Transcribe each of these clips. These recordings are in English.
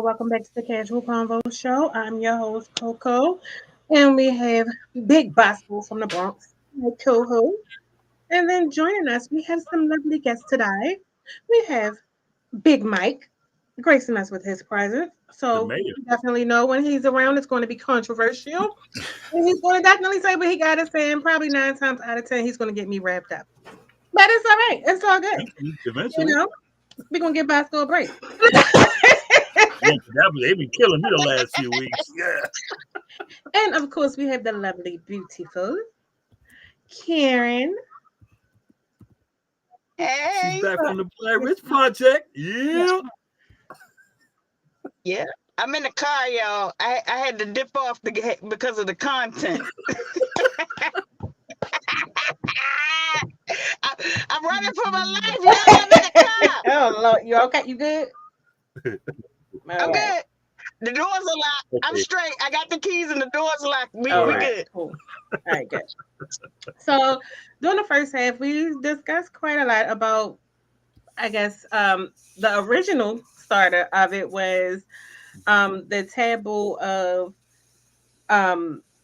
welcome back to the Casual Convo Show. I'm your host, Coco, and we have Big Boscoe from the Bronx, my co-host. And then joining us, we have some lovely guests today. We have Big Mike gracing us with his presence. The So mayor. you definitely know when he's around, it's going to be controversial. And he's going to definitely say what he got to say, and probably 9 times out of 10, he's going to get me wrapped up. But it's all right. It's all good. You Eventually. know, we're going to give Bosco a break. Yeah, they've been killing me the last few weeks. Yeah. And of course, we have the lovely, beautiful Karen. She's Hey, back Uh, from the Black Miss- Rich Project. yeah. Yeah. yeah, I'm in the car, y'all. I had to dip off because of the content. I, I'm running for my life, y'all. I'm in the car. Oh Lord, you okay? You good? All I'm right. good. The doors are locked. I'm Okay. straight. I got the keys and the doors locked. We All All we right. right. good. Cool. All right. Good. So during the first half, we discussed quite a lot about, I guess, the original starter of it was the taboo of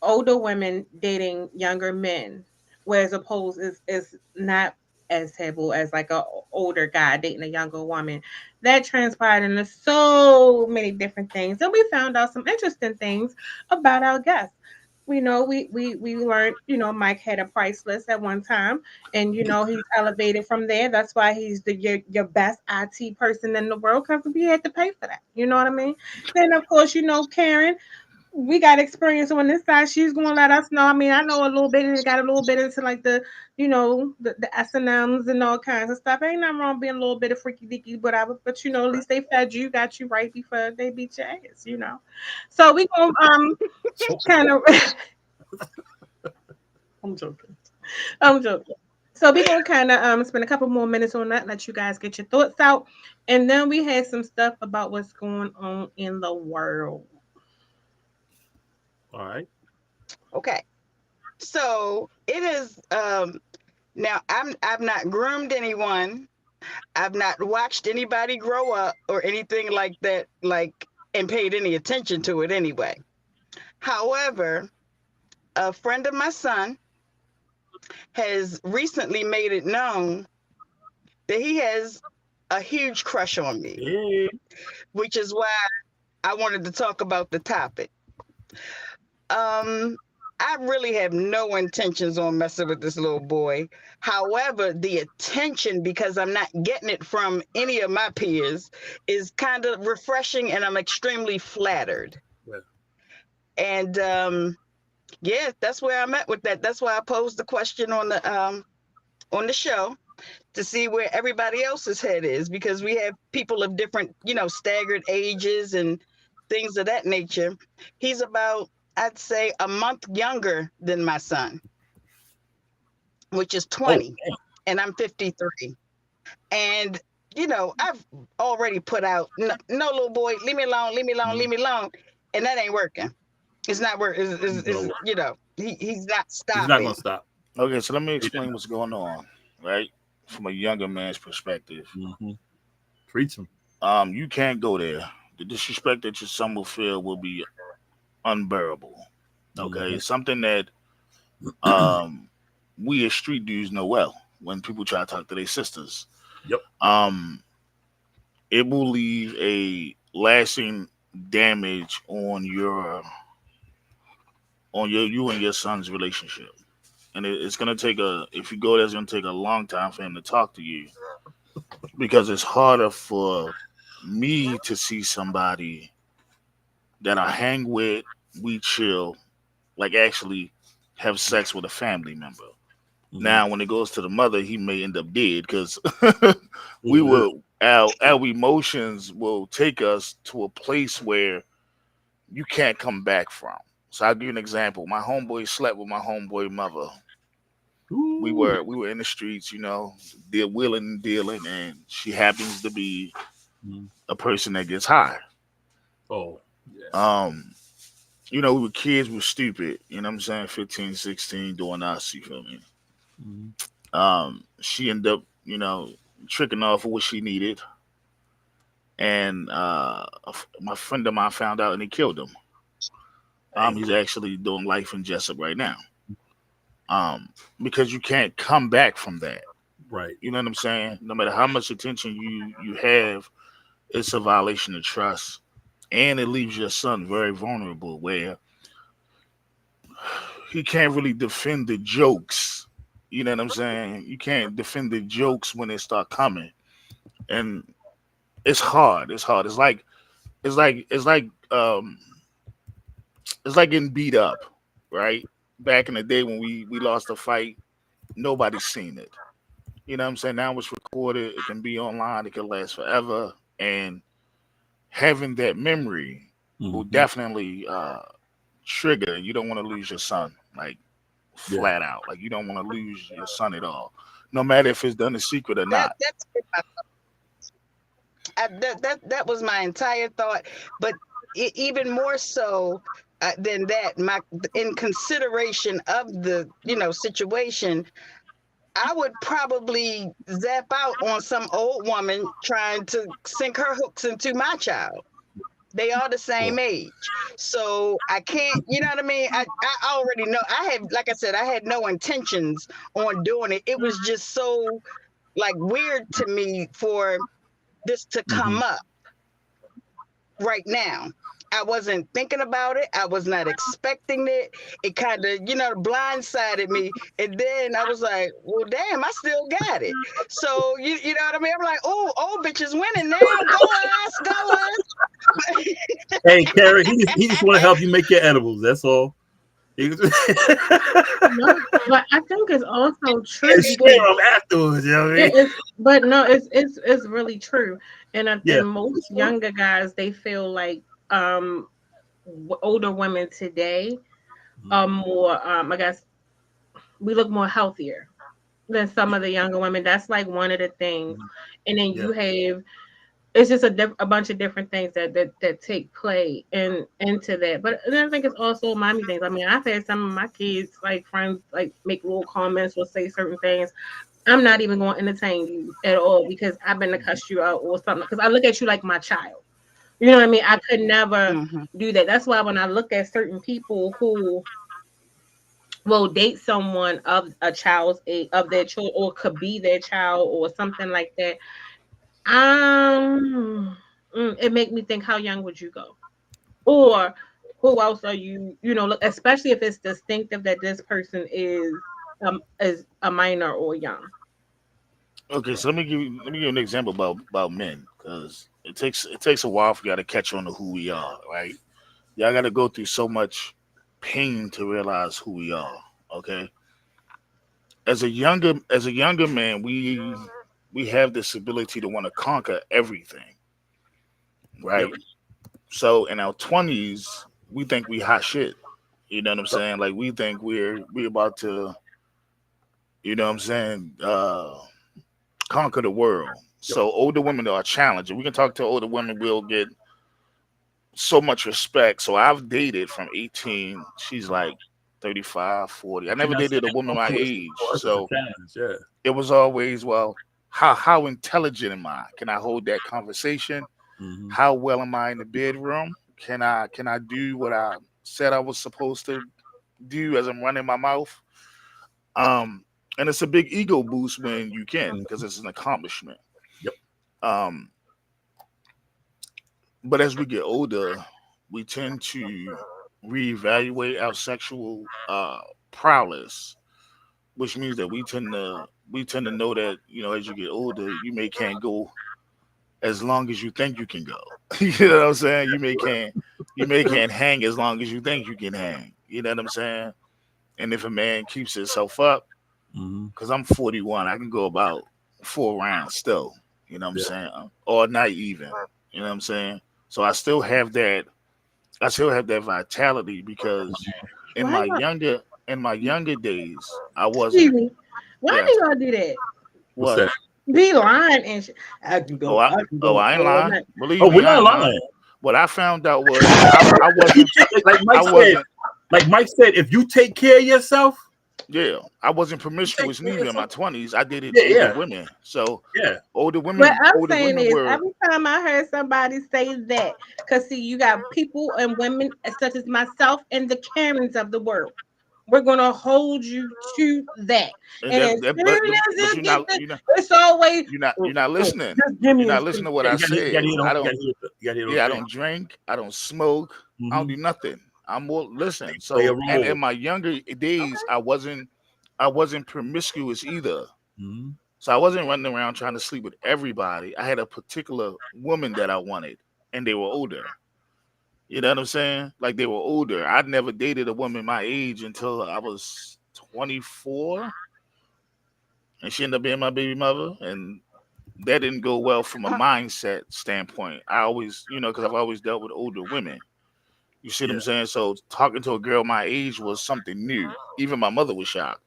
older women dating younger men, whereas opposed is not as taboo as like a older guy dating a younger woman. That transpired into so many different things, and we found out some interesting things about our guests. We learned, Mike had a price list at one time, and he's elevated from there. That's why he's your best IT person in the world, because we had to pay for that. You know what I mean? Then of course, Karen, we got experience on this side. She's going to let us know. I mean, I know a little bit, and it got a little bit into like the S and M's and all kinds of stuff. Ain't nothing wrong being a little bit of freaky deaky, whatever. But at least they fed you, got you right before they beat your ass. So we gonna kind of. I'm joking. I'm joking. So we gonna kind of spend a couple more minutes on that, let you guys get your thoughts out, and then we had some stuff about what's going on in the world. All right. Okay. So it is. Now I've not groomed anyone. I've not watched anybody grow up or anything like that. And paid any attention to it anyway. However, a friend of my son has recently made it known that he has a huge crush on me, Yeah. which is why I wanted to talk about the topic. Um, I really have no intentions on messing with this little boy. However, the attention, because I'm not getting it from any of my peers, is kind of refreshing, and I'm extremely flattered. Well, And yeah, that's where I'm at with that. That's why I posed the question on the show to see where everybody else's head is, because we have people of different, staggered ages and things of that nature. He's about, I'd say, a month younger than my son, which is oh, 20, and I'm 53. And I've already put out, no, no, little boy, leave me alone, leave me alone, damn. leave me alone, and that ain't working. It's not working. He's gonna work. He's not He's not stopping. gonna stop. Okay, so let me explain what's going on, right? From a younger man's perspective. Mm-hmm. Preach him. You can't go there. The disrespect that your son will feel will be unbearable. Okay, Mm-hmm. it's something that um we as street dudes know well. When people try to talk to their sisters, Yep. um, it will leave a lasting damage on you and your son's relationship. And it's gonna take a if you go there, it's gonna take a long time for him to talk to you because it's harder for me to see somebody that I hang with, we chill, like actually have sex with a family member. Mm-hmm. Now, when it goes to the mother, he may end up dead because we Yeah. will our emotions will take us to a place where you can't come back from. So I'll give you an example. My homeboy slept with my homeboy mother. we Ooh. were we were in the streets, deal wheeling and dealing, and she happens to be Mm. a person that gets high. Oh, yeah. Um, we were kids, we were stupid, you know what I'm saying, 15, 16, doing us, you feel me? Mm-hmm. She ended up, tricking off for what she needed, and my friend of mine found out and he killed him. Dang. He's actually doing life in Jessup right now. Um, because you can't come back from that. Right. You know what I'm saying? No matter how much attention you have, it's a violation of trust, and it leaves your son very vulnerable, where he can't really defend the jokes. You know what I'm saying? You can't defend the jokes when they start coming, and it's hard. It's hard. It's like it's like um it's like getting beat up, right? Back in the day when we lost a fight, nobody's seen it. You know what I'm saying? Now it's recorded. It can be online. It can last forever, and having that memory will Hmm. definitely trigger. You don't want to lose your son, like Yeah. flat out. Like you don't want to lose your son at all, no matter if it's done in secret or not. That's that was my entire thought. But even more so than that, my in consideration of the situation, I would probably zap out on some old woman trying to sink her hooks into my child. They are the Yeah. same age. So I can't, you know what I mean? I already know. I have, like I said, I had no intentions on doing it. It was just so like weird to me for this to Hmm. come up right now. I wasn't thinking about it. I was not expecting it. It kind of, blindsided me. And then I was like, well, damn, I still got it. So, you know what I mean? I'm like, oh, old bitch is winning now. Go us, go us. Hey, Karen, he just want to help you make your edibles. That's all. He was- No, but I think it's also and true share because them afterwards. You know what I it mean? is, but no, it's really true. Yeah. And most younger guys, they feel like older women today are Mhm. more I guess we look more healthier than some of the younger women. That's like one of the things. Mhm. And then Yeah. you have it's just a bunch of different things that take play into that. But then I think it's also mommy things. I mean, I've had some of my kids like friends like make little comments or say certain things. I'm not even going to entertain you at all because I've been to cuss you out or something. Because I look at you like my child. You know what I mean? I could never Mhm. do that. That's why when I look at certain people who will date someone of a child's age, of their child, or could be their child, or something like that, it make me think, how young would you go? Or who else are you? You know, look, especially if it's distinctive that this person is a minor or young. Okay, so let me give you an example about men, because it takes a while for y'all to catch on to who we are, right? Y'all got to go through so much pain to realize who we are. Okay, as a younger man, we have this ability to want to conquer everything, Yep. right? So in our 20s, we think we hot shit. You know what I'm Yep. saying? Like we think we're about to, you know what I'm saying, conquer the world. Yep. So older women are a challenge. If we can talk to older women, we'll get so much respect. So I've dated from 18. She's like 35, 40. I And never that's dated a it. woman Of my course. Of age. course, it's a So challenge. Yeah. it was always, well, how intelligent am I? Can I hold that conversation? Hmm. How well am I in the bedroom? Can I do what I said I was supposed to do as I'm running my mouth? Um, and it's a big ego boost when you can, because it's an accomplishment. Yep. Um, but as we get older, we tend to reevaluate our sexual prowess, which means that we tend to know that, as you get older, you may can't go as long as you think you can go. You know what I'm saying? You may can't hang as long as you think you can hang. You know what I'm saying? And if a man keeps himself up, Hmm. because I'm 41, I can go about 4 rounds still. You know what I'm Yeah. saying? Or not even. You know what I'm saying? So I still have that. I still have that vitality, because in Why my y'all, younger in my younger days, I excuse wasn't. me, why Yes. do y'all do that? What's What? that? Be lying and Oh, I I can oh go I ain't all lying. night. Believe Oh, we're me, I not ain't lying. lying. What I found out was I wasn't like Mike I said. wasn't Like Mike said, if you take care of yourself, Yeah, I wasn't You take promiscuous neither in my 20s. I dated yeah, older yeah, women. So yeah, What I'm older saying women is, were every time I heard somebody say that, because see, you got people and women such as myself and the Karens of the world. We're gonna hold you to that. and And as that soon as but it gets, it's always you're not listening. just give You're me a not listening stick. to what yeah. I You got to said. hit on, I you got don't. to hit, you got to hit those Yeah, I things. don't drink. I don't smoke. I don't Mm-hmm. do nothing. I'm more listen. Play a So and in role. my younger days, I wasn't promiscuous either. Mm-hmm. So I wasn't running around trying to sleep with everybody. I had a particular woman that I wanted, and they were older. You know what I'm saying? Like they were older. I'd never dated a woman my age until I was 24, and she ended up being my baby mother. And that didn't go well from a mindset standpoint. I always, because I've always dealt with older women. You see what Yeah. I'm saying? So talking to a girl my age was something new. Even my mother was shocked.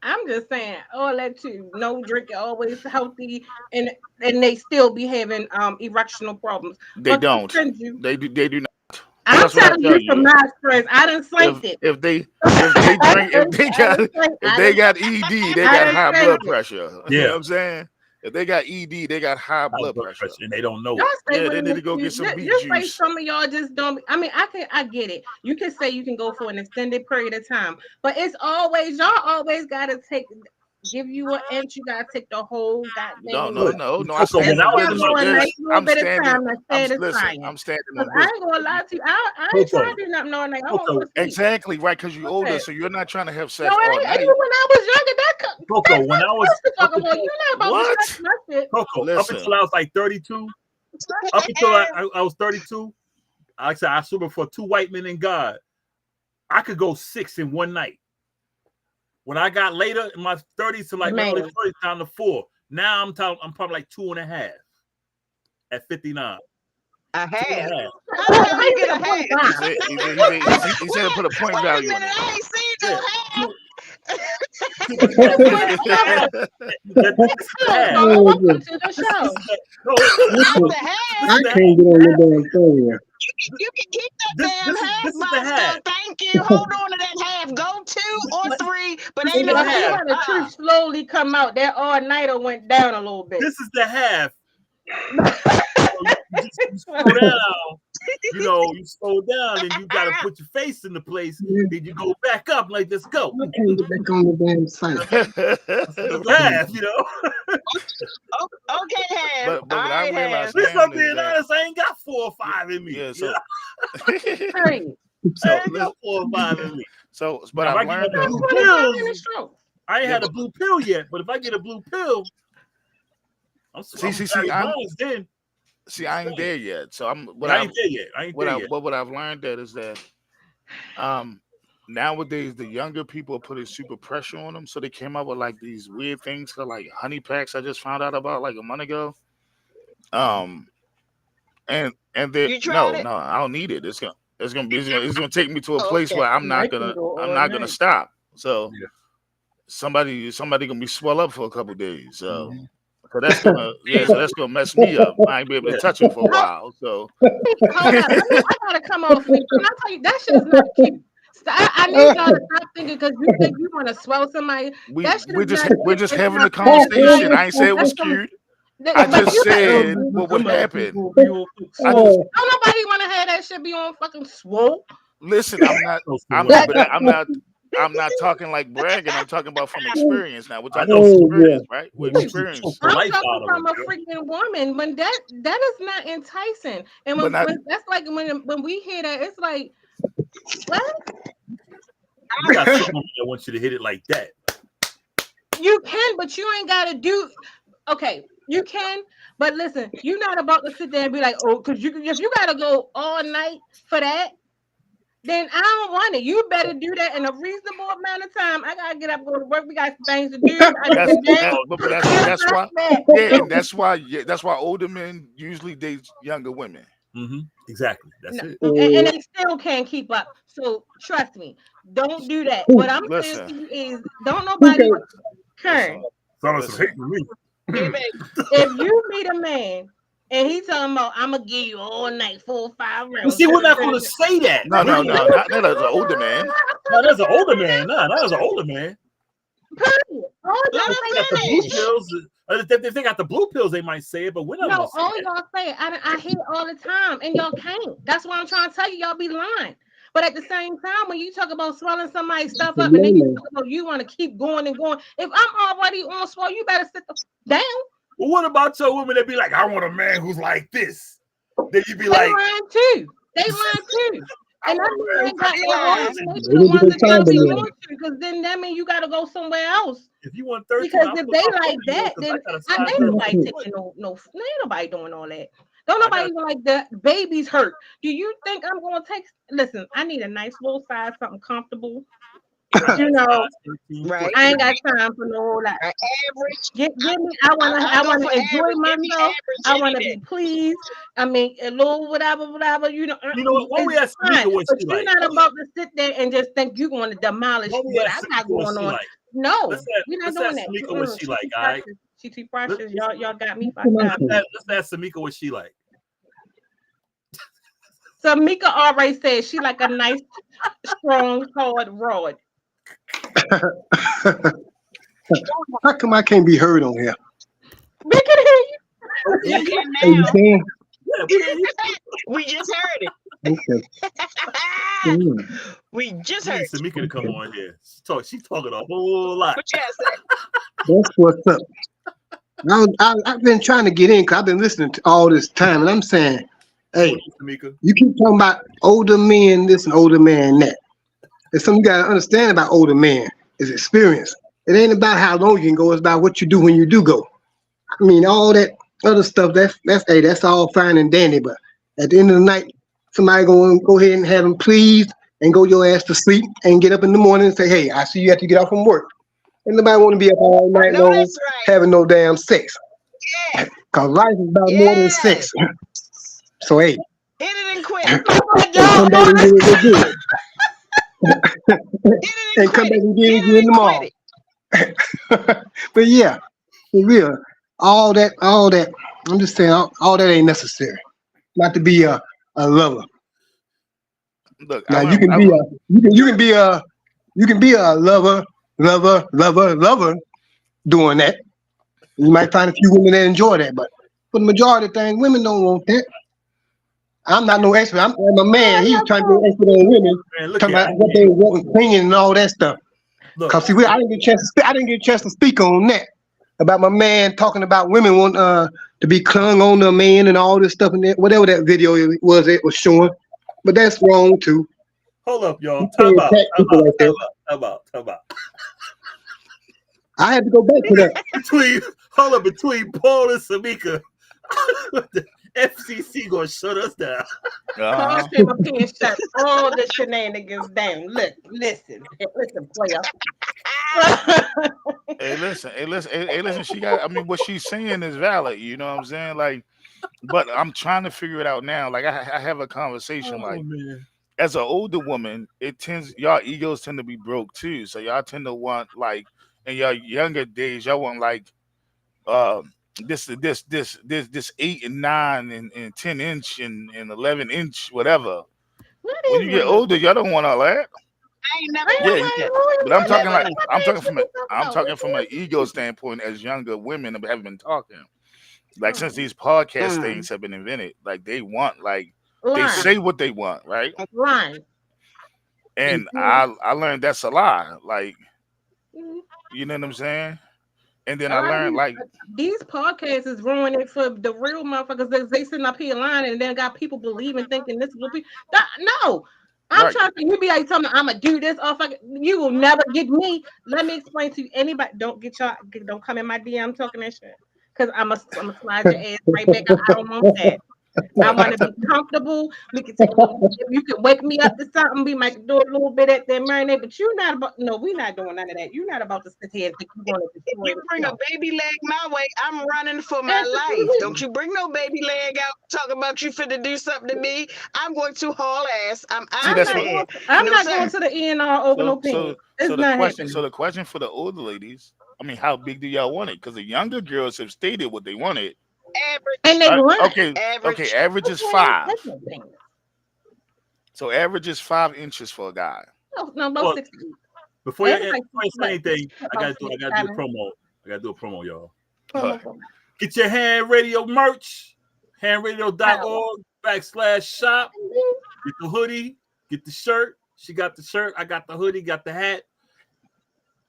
I'm just saying, all that too. No drinking, always healthy, and they still be having erectional problems. They But don't. continue. They do not. I'm Trust what I telling tell you from you. my experience. I done slanked it. If they drink if I they done, got ED, they I got done high blood slanked it. pressure. You know Yeah. what I'm saying? If they got ED, they got high High blood blood pressure. pressure, and they don't know Y'all it. say Yeah, what they an need to go get excuse. some beet Just say juice. some of y'all just don't. I mean, I get it. You can say you can go for an extended period of time, but it's always y'all always gotta give you an inch. You gotta take the whole No, goddamn no, Look, length. no, no. I Coco, Just when stand I to on was give in business. my you a nice little I'm bit of standing. time to Listen. satisfying. I'm standing Cause on I business. ain't gonna lie to you. I ain't trying Coco, to do nothing all night. I want to go Coco, to sleep. Exactly right, because you're older, Okay. so you're not trying to have No, sex it all ain't. Even night. when I was younger, Coco, that's when I was first to up talk about. until You not about to touch What? my shit. Coco, up Listen, until I was like 32, up until I was 32, like I said, I stood before two white men and God. I could go 6 in one night. When I got later in my 30s to like my early Man. 40s, down to 4. Now I'm probably like 2.5 at 59. A Two and half. a half. How How the hell you you get get a a point half? five? he said to put a point Wait a value on minute, it. I ain't seen no Yeah. half. Two, two, A this is point the five. half. This is the Oh, half. so Oh, welcome to the This show. is the no. Not listen, the half. This I is the half. can't get on the damn thing here. You can keep that This damn this is half, this is the half. Bosco. Thank you. Hold on to that half. Go 2 This, or this is 3, but this ain't is And no the y'all see half. how the truth slowly come out. That all nighter went down a little bit. This is the half. You slow down. You slow down, and you got to put your face in the place. Then you go back up like, let's go. I can't get back on the damn site. That's the half. Okay, half. but All what I right, half. realized This I'm now is being that honest. I ain't got 4 or 5 in me. yeah. So Period. I so ain't got listen. 4 or 5 in me. But Now, if I've I get learned the That's blue though. 25 in a pills, stroke. I ain't Yeah, had a but blue pill yet. But if I get a blue pill, I'm see. Barry Bonds then. I ain't Saying. there yet. So I'm what I I've ain't there yet. I ain't there yet. what I've learned that is that um nowadays the younger people are putting super pressure on them, so they came up with like these weird things called like honey packs. I just found out about like a month ago. Um and they You tried no it? no I don't need it. It's gonna take me to a Oh, place okay. where I can go I'm all not gonna night. stop. So Yeah. somebody gonna be swell up for a couple days. Mm-hmm. So that's gonna so that's gonna mess me up. I ain't be able to Yeah. touch them for a Hold, while. So hold up. I gotta come off me. Can I tell you that shit is not cute. So I need y'all to stop thinking because you think you want to swell somebody. That shit is not we're cute. just It's having not a fun. It's not. conversation. I ain't say it That's was some. cute. I But just you got. said what would Some other happen. people be on I swole. just Don't nobody want to have that shit be on fucking swole. listen. Close to I'm one. not. But I'm not talking like bragging. I'm talking about from experience. Now we're I talking know about some Oh, experience, yeah. right? We're people who choke experienced. the I'm life talking out of from them. a freaking woman. When that is not enticing. And But not. when that's like when we hear that, it's like what You got some women that want you to hit it like that. you can, but you ain't gotta do. Okay, you can, but listen, you're not about to sit there and be like, oh, because if you gotta go all night for that, then I don't want it. You better do that in a reasonable amount of time. I gotta get up, go to work. We got some things to do. I need That's a nap. Oh, but good. that's Fuck why. that. Yeah, and that's why older men usually date younger women. Mm-hmm. Exactly. That's No, it. and Oh, they still can't keep up. So trust me, don't do that. What I'm saying Listen, to you is, don't who nobody can listen, Kern. Sound like some hate listen. for me. Hey, baby. If you meet a man and he talking about, I'm gonna give you all night, 4 or 5 But rounds. see, we're not going to say that. No, We're no, going no, to not an older man. No, that's an older man. No, that was an older man. Period. All Let y'all her say Got the blue finish. pills. If they got the blue pills, they might say it, but we're not gonna no, say all that. y'all say. I hear all the time, and y'all can't. That's why I'm trying to tell you, y'all be lying. But at the same time, when you talk about swelling somebody's stuff up, and then you No, talk about you want to keep going and going. If I'm already on swell, you better sit down. Well, what about your women that be like, I want a man who's like this? Then you be They like, lying too. They lying too. I And that want a means man they who ain't got got They no the heart, lying. arms and and they be they the didn't ones get that their trying time to be in. loyal to. Because then that means you got to go somewhere else. if you want 13, Because I'll if put they my like phone in yours that, because I then got a size ain't nobody 13 foot. taking ain't nobody doing all that. Don't I got nobody even like that. Babies hurt. Do you think I'm gonna take? Listen, I need a nice little size, something comfortable. I got You a know, size 13 Right. foot, I ain't got baby. time for no whole lot. Average. Give me. I wanna. I I go wanna for enjoy average. Give me myself. average I any wanna day. be pleased. I mean, a little whatever, whatever. You know, You know what? Why we it's ask fine. Tamika what But she you're like? not about to sit there and just think you're going to demolish Why we what I ask got Tamika what going she on. like? No, we're not Let's doing ask that. Tamika what she She like. too All right. precious. She too Let's, precious. Y'all got me Come fucked on, up. let's ask Tamika what she like. So Mika already said she like a nice, strong, hard rod. how come I can't be heard on here? We can hear you. Oh, You yeah, can Are you now. saying? yeah, we hear you. We just heard it. Okay. Mm, We just We heard need you. Tamika to come okay. on here. She's talking a whole lot. What you gotta say? That's what's up. I've been trying to get in because I've been listening to all this time, and I'm saying, Come hey, on, Tamika. you keep talking about older men this and older man that. There's something you gotta understand about older men is experience. It ain't about how long you can go; it's about what you do when you do go. I mean, all that other stuff. That's all fine and dandy, but at the end of the night, somebody gonna go ahead and have them pleased and go your ass to sleep and get up in the morning and say, hey, I see you have to get off from work. And nobody want to be up all I night know long that's right. having no damn sex. Yes. Cause life is about more than Yes. sex. So hey, Hit it and quit it. and Y'all come back and on get it. it good. Hit it and And come quit back it. and get Hit it it again and quit tomorrow. it. But yeah, for real, all that. I'm just saying, all that ain't necessary. Not to be a lover. Look, I Now you learned. can be a you can be a lover doing that. You might find a few women that enjoy that, but for the majority of things, women don't want that. I'm not no expert. I'm a man. He was trying to be an expert on women, Man, look talking here. about what they want, singing and all that stuff. Look, Cause see, I didn't get a chance to speak. I didn't get a chance to speak on that about my man talking about women want to be clung on to a man and all this stuff and that, whatever that video it was showing. But that's wrong too. hold up, y'all. You can't attack people like that. Time out. I had to go back to that. Between Paul and Samika, the FCC gonna shut us down. Paul Uh came up here and shut all the shenanigans down. Look, listen, player. hey, listen. She got. I mean, what she's saying is valid. You know what I'm saying? Like, but I'm trying to figure it out now. Like, I have a conversation. Oh Like, man. as an older woman, it tends y'all egos tend to be broke too. So y'all tend to want like in your younger days, y'all want like uh this 8 and 9 and 10 inch and 11 inch whatever. What When is you get wrong with older, y'all don't want all that. I ain't never ain't Yeah, wanted you, nobody that. wrong but with I'm it? talking Never. like What I'm talking should from a we talk I'm about? talking What from an is ego standpoint as younger women have been talking. Like since oh, these podcast Mm. things have been invented, like they want like they line, say what they want, right? line. And Mhm. I learned that's a lie. Like Mhm. you know what I'm saying? And then A I lot of learned like these podcasts is ruining it for the real motherfuckers. They sitting up here lying and then got people believing, thinking this will be no. I'm right. trying to. You be like, telling me I'm gonna do this. Oh, fuck it. You will never get me. Let me explain to you. Anybody, don't come in my DM talking that shit. Cause I'm gonna slide your ass right back up. I don't want that. I Tell, want to tell, be comfortable. We can take a little. You can wake me up to something. We might do a little bit at that marinade, but you're not about. No, we're not doing none of that. You're not about to sit here and think you're going to If destroy you the bring a show. baby leg my way, I'm running for my life. Don't Absolutely. you bring no baby leg out talk about you finna do something to me. I'm going to haul ass. I'm out See of I'm that's not what going. here. I'm No, not going sir. to the ENR over no penny. so It's the not question happening. for the older ladies, I mean how big do y'all want it? Because the younger girls have stated what they wanted. And Average. they learn. Okay, Average. average What's is wrong with 5. taking things? So average is 5 inches for a guy. Oh, no, about Well, 60 weeks. before you It's like say anything, I about gotta do a 67. promo. I gotta do a promo, y'all. Promo. Get your Hand Radio merch. Power. Handradio.org/shop. Get the hoodie. Get the shirt. She got the shirt. I got the hoodie. Got the hat.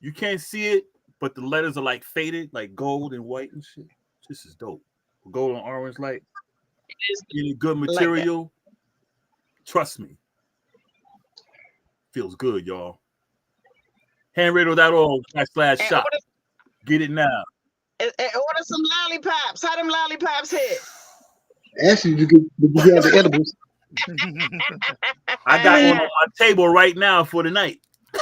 You can't see it, but the letters are like faded, like gold and white and shit. This is dope. Gold and orange light. Any good Like that. material. Trust me. Feels good, y'all. Handradio.org/shop. Get it now. And order some lollipops. How them lollipops hit? Actually, did you get the edibles? I got one on my table right now for the night. All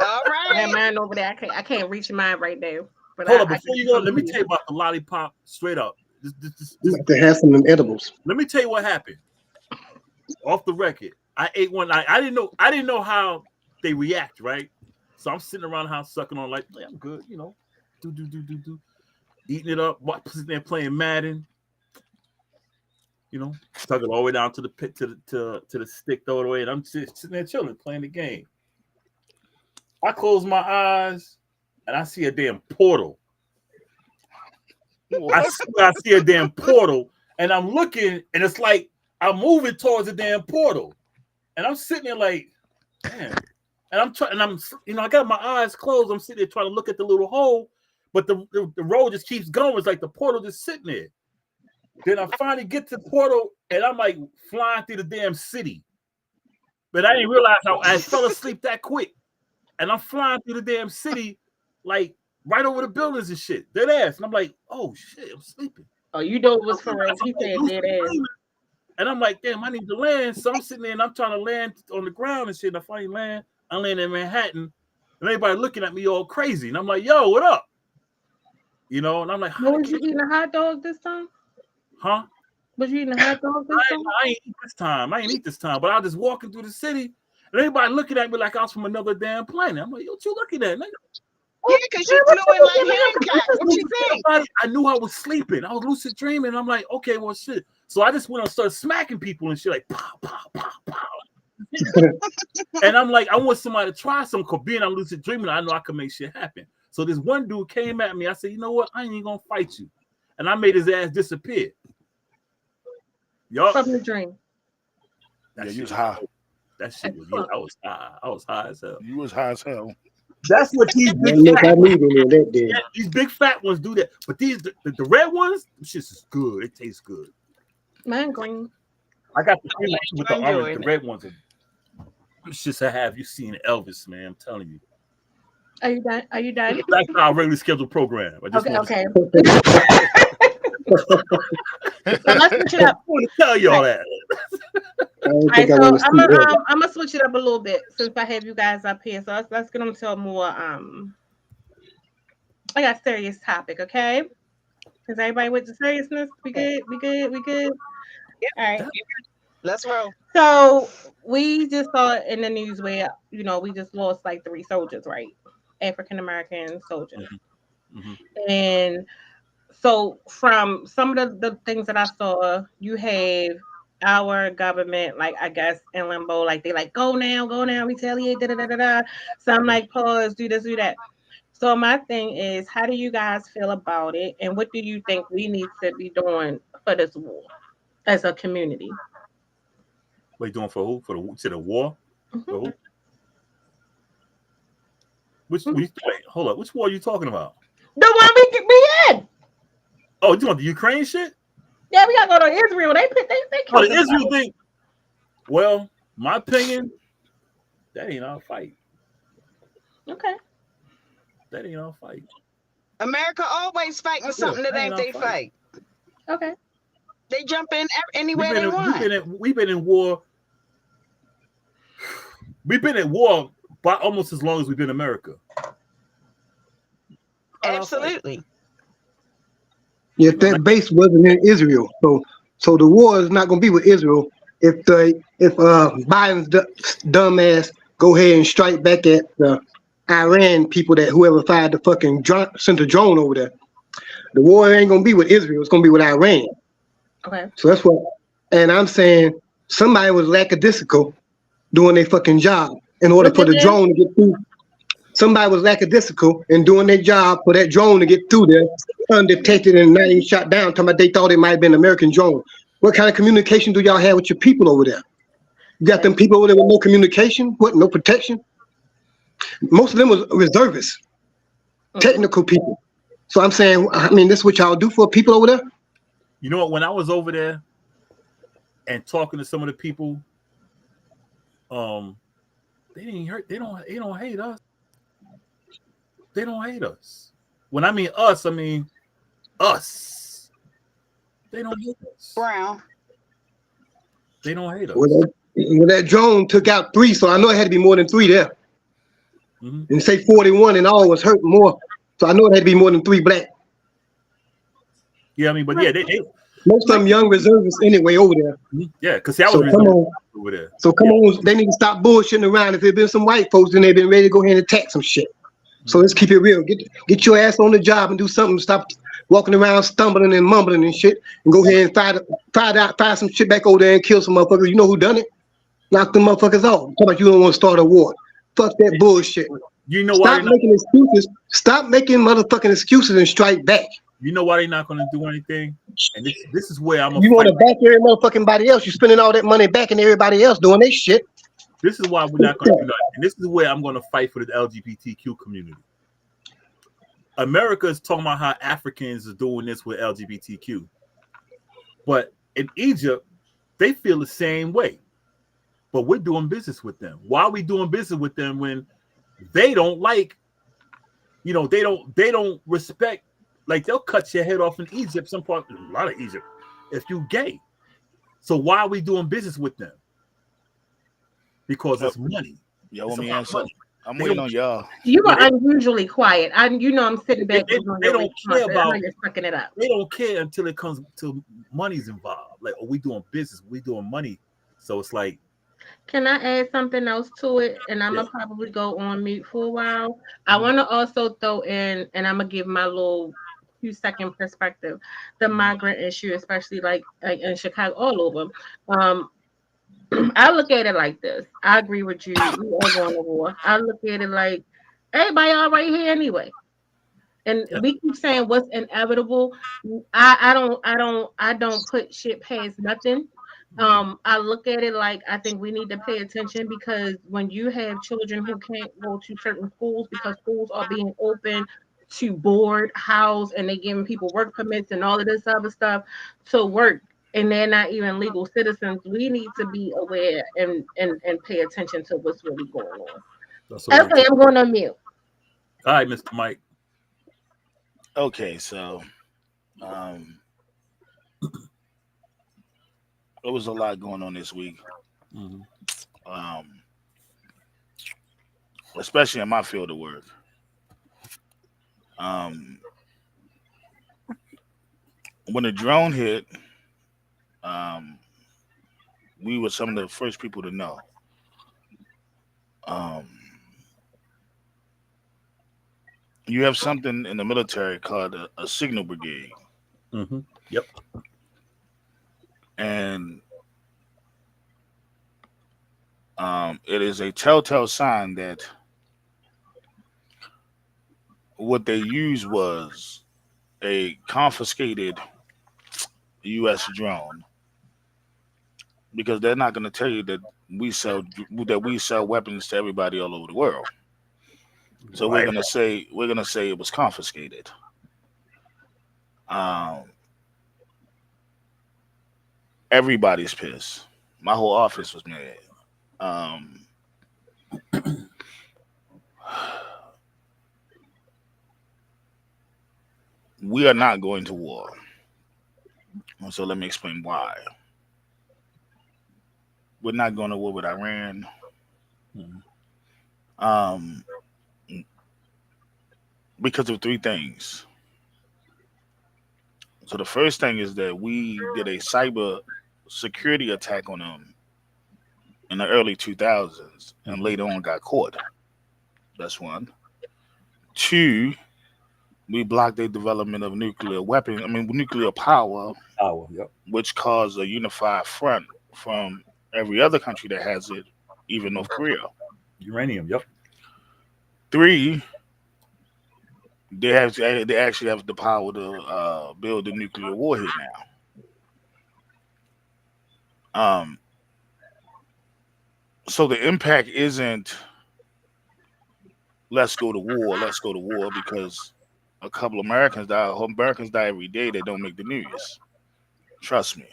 I have right. mine over there. I can't reach mine right now. But Hold on, I before can you go, come let me to tell you about the lollipop straight up. You like to have some of them edibles. Let me tell you what happened. Off the record, I ate one. I didn't know how they react, right? So I'm sitting around the house sucking on like, I'm good, do, eating it up, sitting there playing Madden, tugging all the way down to the pit to the stick, throw it away, and I'm sitting there chilling, playing the game. I close my eyes and I see a damn portal. I see a damn portal, and I'm looking, and it's like I'm moving towards the damn portal, and I'm sitting there like, damn. And I'm trying, and I got my eyes closed. I'm sitting there trying to look at the little hole, but the road just keeps going. It's like the portal just sitting there. Then I finally get to the portal, and I'm like flying through the damn city. But I didn't realize I fell asleep that quick. And I'm flying through the damn city, like right over the buildings and shit. Dead ass. And I'm like, oh shit, I'm sleeping. Oh, you know it was for real. He said dead ass. And I'm like, damn, I need to land. So I'm sitting there and I'm trying to land on the ground and shit. And I finally land. I land in Manhattan. And everybody looking at me all crazy. And I'm like, yo, what up? And I'm like, Was you eating a hot dog this time? Huh? Was you eating a hot dog this time? I ain't eat this time. But I was just walking through the city. And everybody looking at me like I was from another damn planet. I'm like, yo, what you looking at, nigga? Yeah, because you flew in like Hancock. What you think? I knew I was sleeping. I was lucid dreaming. I'm like, okay, well, shit. So I just went and started smacking people and shit, like, pow, pow, pow, pow. And I'm like, I want somebody to try some, because being I'm lucid dreaming, I know I can make shit happen. So this one dude came at me. I said, you know what? I ain't even going to fight you. And I made his ass disappear. Y'all. From the dream. Yeah, you was high. That shit was, I was high. I was high as hell. You was high as hell. That's what these big fat ones do that. But these the red ones, this shit is good. It tastes good. Mine green. I got the green ones with the orange. The red ones are just to have you seen Elvis, man. I'm telling you. Are you done? Are you done? That's our regularly scheduled program. I just okay. So let's switch it up. I want to tell y'all that. All right, so I'm gonna switch it up a little bit since I have you guys up here. So let's get into a more I got serious topic, okay? Is everybody with the seriousness? We good? We good? We good? Yep. All right. Let's roll. So we just saw in the news where we just lost like 3 soldiers, right? African American soldiers. Mm-hmm. And so from some of the things that I saw, you have our government, like I guess in limbo, like they like go now, retaliate, da da da da da. Some like pause, do this, do that. So my thing is, how do you guys feel about it, and what do you think we need to be doing for this war as a community? What are you doing for who? To the war? Mm-hmm. For who? Wait, hold up. Which war are you talking about? The one we in. Oh, you want the Ukraine shit? Yeah, we gotta go to Israel. They the Israel thing. Well, my opinion, that ain't our fight. Okay. That ain't our fight. America always fighting something that ain't they fight. Okay. They jump in anywhere they want. We've been in war. We've been in war by almost as long as we've been in America. Absolutely. Yeah, that base wasn't in Israel, so the war is not going to be with Israel if Biden's dumbass go ahead and strike back at the Iran people, that whoever fired the fucking sent a drone over there. The war ain't going to be with Israel; it's going to be with Iran. Okay. So that's what, and I'm saying somebody was lackadaisical doing their fucking job. in order What for they the did? drone to get through. Somebody was lackadaisical in doing their job for that drone to get through there undetected and not even shot down. Talking about they thought it might have been an American drone. What kind of communication do y'all have with your people over there? You got them Like, people over there with no communication, what, no protection? Most of them was reservists, mm-mm. technical people. So I'm saying, I mean, this is what y'all do for people over there? You know what? When I was over there and talking to some of the people, um, they didn't hurt. They don't hate us. They don't hate us. When I mean us, I mean us. They don't hate us. Brown. They don't hate Well, us. that drone took out three, so I know it had to be more than three there. Hmm. And say 41 and all was hurting more. So I know it had to be more than three black. Yeah, I mean, but yeah, they Most of them young reservists anyway over there. yeah, because I was So come reserved on. over there. So come Yeah. on, they need to stop bullshitting around. If it been some white folks, then they've been ready to go ahead and attack some shit. So let's Mhm. keep it real. Get your ass on the job and do something. Stop walking around stumbling and mumbling and shit. And go ahead and fire some shit back over there and kill some motherfuckers. You know who done it? Knock them motherfuckers off. Talk about you don't want to start a war. Fuck that bullshit. You know why Stop they're not? making excuses. Stop making motherfucking excuses and strike back. You know why they're not going to do anything? And this is where I'm gonna You want fight. to back every motherfucking body else. You spending all that money backing everybody else doing their shit. This is why we're not going to do nothing. And this is where I'm going to fight for the LGBTQ community. America is talking about how Africans are doing this with LGBTQ, but in Egypt, they feel the same way. But we're doing business with them. Why are we doing business with them when they don't like? They don't respect. Like they'll cut your head off in Egypt. A lot of Egypt, if you gay. So why are we doing business with them? Because Uh, it's money. y'all It's want me to about answer? money. I'm They waiting don't. on y'all. You Yeah, were unusually quiet. I'm sitting they, back they, waiting on they your don't response. care I know about. you're sucking it up. They don't care until it comes to money's involved. Like, are we doing business? We doing money. So it's like, Can I add something else to it? And I'm yeah. gonna probably go on mute for a while. I Mhm, want to also throw in, and I'm gonna give my little 2 second perspective, the mhm. migrant issue, especially like in Chicago, all over. Um, I look at it like this. I agree with you. We are going to war. I look at it like everybody all right here anyway. And Yeah. we keep saying what's inevitable. I don't put shit past nothing. Mhm. I look at it like I think we need to pay attention because when you have children who can't go to certain schools because schools are being open to board, house, and they giving people work permits and all of this other stuff to work, and they're not even legal citizens, we need to be aware and pay attention to what's really going on. That's what we Okay, talk. I'm going on mute. All right, Mr. Mike. Okay, so um, there was a lot going on this week, Mhm. um, especially in my field of work. Um, when the drone hit, um, we were some of the first people to know. Um, you have something in the military called a signal brigade, Mhm. Yep. and it is a telltale sign that what they used was a confiscated U.S. drone because they're not going to tell you that we sell weapons to everybody all over the world. So Right. we're gonna say it was confiscated. Um, everybody's pissed. My whole office was mad. Um, we are not going to war. So let me explain why. We're not going to war with Iran. Mhm. Um, because of three things. So the first thing is that we did a cyber security attack on them in the early 2000s and Mhm. later on got caught. That's one. Two, we blocked the development of nuclear power, Power. Yep. which caused a unified front from every other country that has it, even North Korea. Uranium. Yep. Three, they actually have the power to build a nuclear warhead now. So the impact isn't let's go to war because a couple Americans die. Americans die every day that don't make the news. Trust me.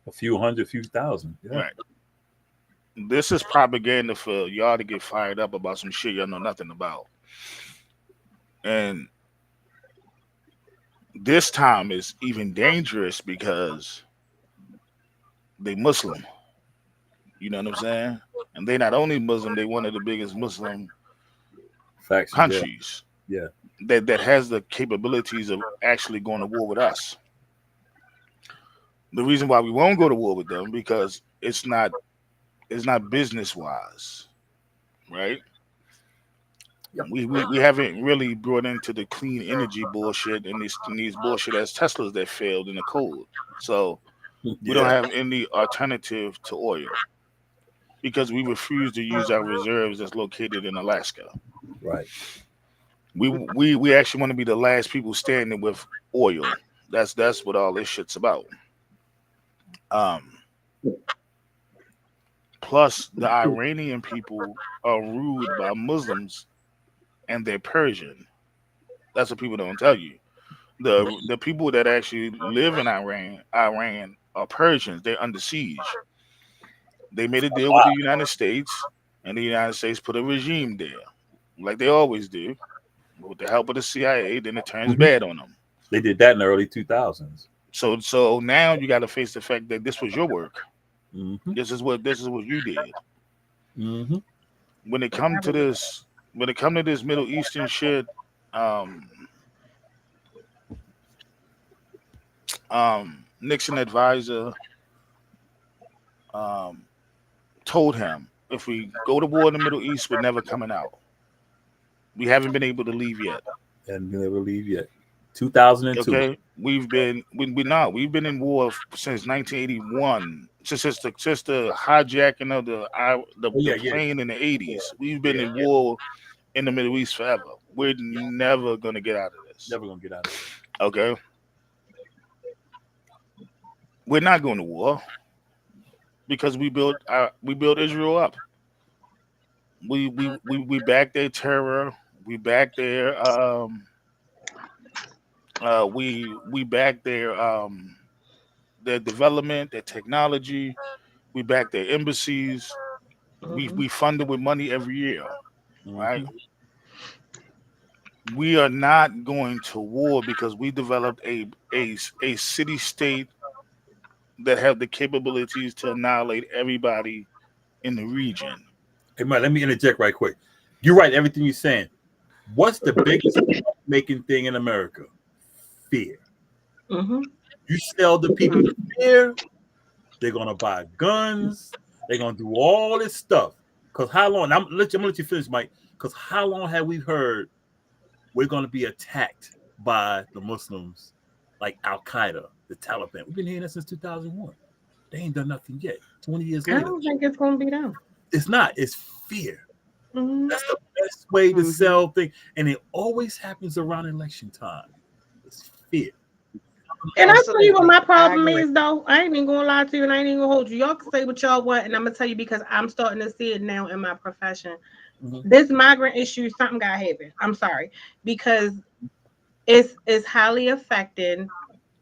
A few hundred, few thousand. Yeah. Right. This is propaganda for y'all to get fired up about some shit y'all know nothing about. And this time is even dangerous because they Muslim. You know what I'm saying? And they not only Muslim, they one of the biggest Muslim Factions. Yeah. countries Yeah. that has the capabilities of actually going to war with us. The reason why we won't go to war with them because it's not business wise, right? Yep. We haven't really brought into the clean energy bullshit and these bullshit as Teslas that failed in the cold. So we don't Yeah. have any alternative to oil because we refuse to use our reserves that's located in Alaska. Right. We actually want to be the last people standing with oil. That's what all this shit's about. Um, Plus, the Iranian people are ruled by Muslims and they're Persian. That's what people don't tell you. The people that actually live in Iran are Persians. They're under siege. They made a deal with the United States, and the United States put a regime there, like they always do, with the help of the CIA. Then it turns Hmm. bad on them. They did that in the early 2000s. So now you got to face the fact that this was your work. Hmm. This is what you did. Hmm. When it come to this, when it come to this Middle Eastern shit, um, Nixon advisor um, told him if we go to war in the Middle East, we're never coming out. We haven't been able to leave yet. And never leave yet. 2002. Okay, we've been in war since 1981. Since the hijacking of Oh the yeah, yeah, plane in the 80s. We've been yeah, in yeah. war in the Middle East forever. We're never gonna get out of this. Never gonna get out of it. Okay, we're not going to war because we built Israel up. We back their terror. We back their we back their development, their technology. We back their embassies. We fund them with money every year, right? Hmm. We are not going to war because we developed a city state that have the capabilities to annihilate everybody in the region. Hey, man, let me interject right quick. You're right, everything you're saying. What's the biggest making thing in America? Fear. Mm-hmm. You sell the people fear, they're gonna buy guns, they're gonna do all this stuff. Cause how long? I'm gonna let you finish, Mike. Cause how long have we heard we're gonna be attacked by the Muslims, like Al Qaeda, the Taliban? We've been hearing that since 2001. They ain't done nothing yet. 20 years I later, don't think it's gonna be them. it's not. It's fear. Mm-hmm. That's the best way to Mhm. sell things, and it always happens around election time. It's fear. And I tell you what Absolutely. my I problem agree. is though. I ain't even gonna lie to you, and I ain't even gonna hold you. Y'all can say what y'all want, and I'm gonna tell you because I'm starting to see it now in my profession. Mhm. This migrant issue, something got happen. I'm sorry because it's highly affecting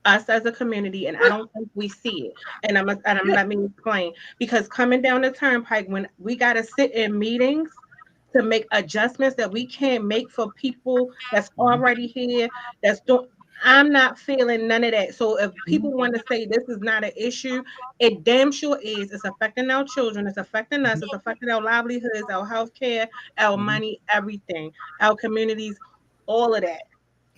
us as a community, and I don't think we see it. And I'm Yeah. let me explain because coming down the turnpike when we gotta sit in meetings to make adjustments that we can't make for people that's Mhm. already here, that's doing. I'm not feeling none of that. So if Mhm. people want to say this is not an issue, it damn sure is. It's affecting our children. It's affecting us. It's affecting our livelihoods, our health care, our Mhm. money, everything, our communities, all of that.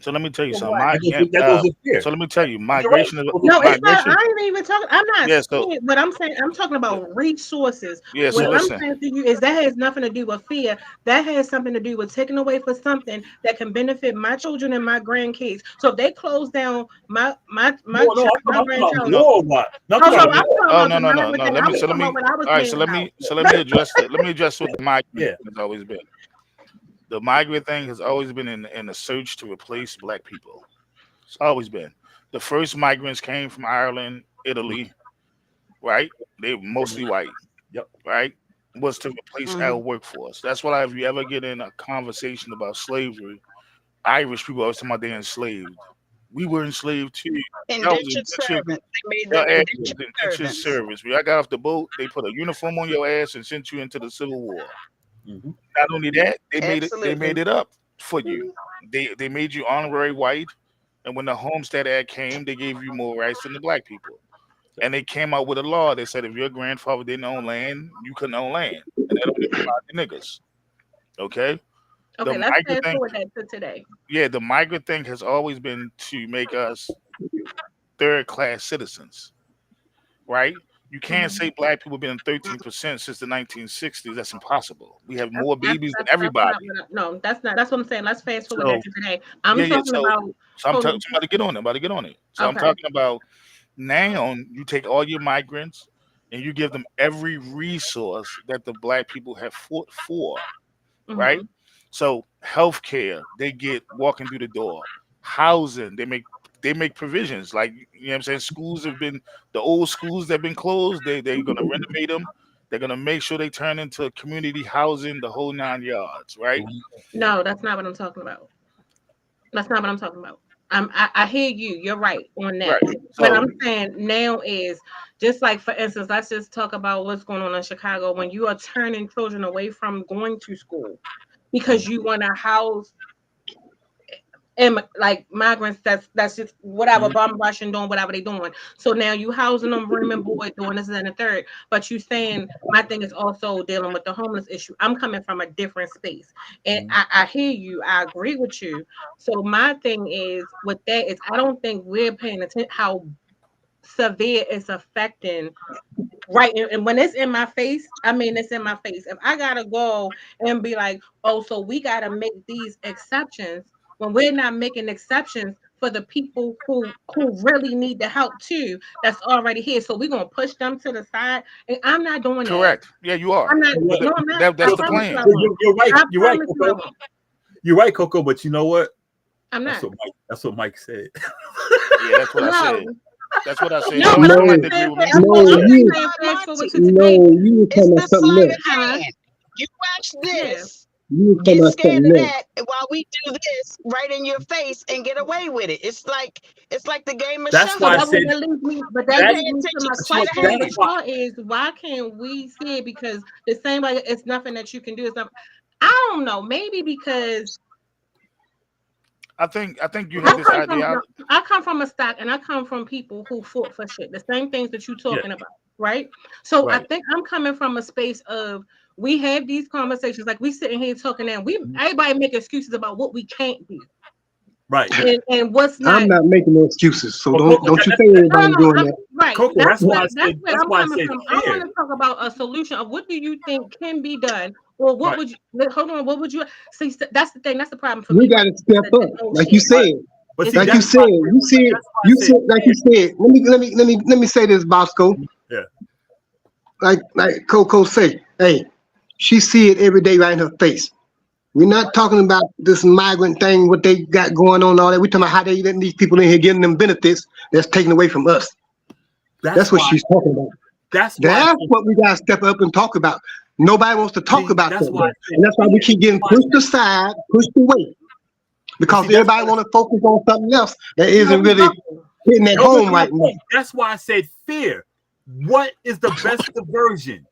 So let me tell you For something. what? That goes with fear. So let me tell you, You're right. migration is No, it's not. migration. I ain't even talking. I'm not Yeah. So saying what I'm saying. I'm talking about resources. yeah. So What I'm listen. saying to you is that has nothing to do with fear. That has something to do with taking away for something that can benefit my children and my grandkids. So if they close down No, my I'm talking about grandchild. No. worldwide. No, I'm Oh, talking so So about I'm talking oh about no the no no migrant no. thing. Let I me. was So let talking about me. what I was All right. saying about. Let me address that. Let me address what the migrant yeah. has always been. The migrant thing has always been in a search to replace black people. It's always been. The first migrants came from Ireland, Italy, right? They were mostly white, Yep. right? Was to replace our Mhm. workforce. That's why if you ever get in a conversation about slavery, Irish people always talking about they enslaved. We were enslaved too. That was Indentured indentured. servants. They made Your them ass Yeah. was indentured indentured servants. service. When I got off the boat, they put a uniform on your ass and sent you into the Civil War. Mm-hmm. Not only that, they made Absolutely. it up for you. They made you honorary white, and when the Homestead Act came, they gave you more rights than the black people. And they came out with a law that said if your grandfather didn't own land, you couldn't own land, and that only applied to niggas. Okay, the Okay, let's migrant fast thing, forward that to today. yeah, the migrant thing has always been to make us third class citizens, right? You can't Mhm. say black people been 13% since the 1960s. That's impossible. We have more babies than That's not everybody. what no, that's not that's what I'm saying. Let's fast forward that So to today. I'm yeah, yeah. talking about So I'm fully about to get on it. About to get on it. So I'm okay. talking about now. You take all your migrants and you give them every resource that the black people have fought for, right? Hmm. So healthcare, they get walking through the door. Housing, they make provisions. Like you know what I'm saying. Schools have been the old schools that have been closed. They're gonna renovate them. They're gonna make sure they turn into community housing, the whole 9 yards, right? No, that's not what I'm talking about. That's not what I'm talking about. I hear you. You're right on that. Right. What So I'm saying now is just like, for instance, let's just talk about what's going on in Chicago when you are turning children away from going to school because you want to house and like migrants. That's just whatever Mhm. bum rushing doing whatever they doing. So now you housing them room and board doing this and the third. But you saying my thing is also dealing with the homeless issue. I'm coming from a different space, and Mhm. I hear you. I agree with you. So my thing is with that is I don't think we're paying attention how severe it's affecting. Right, and when it's in my face, I mean it's in my face. If I gotta go and be like, oh, so we gotta make these exceptions when we're not making exceptions for the people who really need the help too, that's already here. So we're gonna push them to the side, and I'm not doing that. correct. Yeah, you are. I'm not. You know what? No, I'm not. I That's the promise you, plan. I won't. You're right. I You're right, promise you, I Coco. won't. You're right, Coco. But you know what? I'm not. That's what Mike said. Yeah, that's what I said. No, That's what I said. no, Some but I'm some just might No, agree saying. with me. no, I'm just you, saying. Fast forward to Monty, today. no, you were it's talking the about something sleight else. of Huh? hand. You watch Yeah. this, You were talking get about scared something of else. that while we do this right in your face and get away with it. It's like the game of That's So why I that shuffle. said that leads me, but You that ain't that. pay leads me to attention, my But you know, sleight of question that's with hand. why. y'all is why can't we see it? Because the same way it's nothing that you can do. It's not. I don't know. Maybe because I think you I have this come from no, ideology. I come from a stock and I come from people who fought for shit. The same things that you're Yeah. talking about, right? So I Right. think I'm coming from a space of we have these conversations, like we sitting here talking now. We Mhm. everybody make excuses about what we can't do Right. and what's I'm not. not making no excuses, so But don't Coco, don't you that, think that, No, no, everybody no. doing I'm that? right. Coco, that's why I That's said. where That's I'm why I coming said from. I fear. want to talk about a solution of what do you think can be done, or what Right. would you hold on? What would you see? That's the thing. That's the problem for We me, got right? to step The up, no like you shit. Right. said. But It's see, Like you that's the why I said, said. you said, That's why I you said said, like you fear. said. Let me say this, Bosco. Yeah. Like Coco say, hey, she see it every day right in her face. We're not talking about this migrant thing, what they got going on, all that. We're talking about how they letting these people in here getting them benefits that's taken away from us. That's That's what why. she's talking about. That's why I That's said. what we gotta step up and talk about. Nobody wants to talk See, about that's that why I though. said And that's why we fear. keep That's getting why I pushed said. aside, pushed away. But see, Because that's everybody why. want to focus on something else that no, isn't we really don't. hitting at Don't home listen to my right now. point. That's why I said fear. What is the best diversion?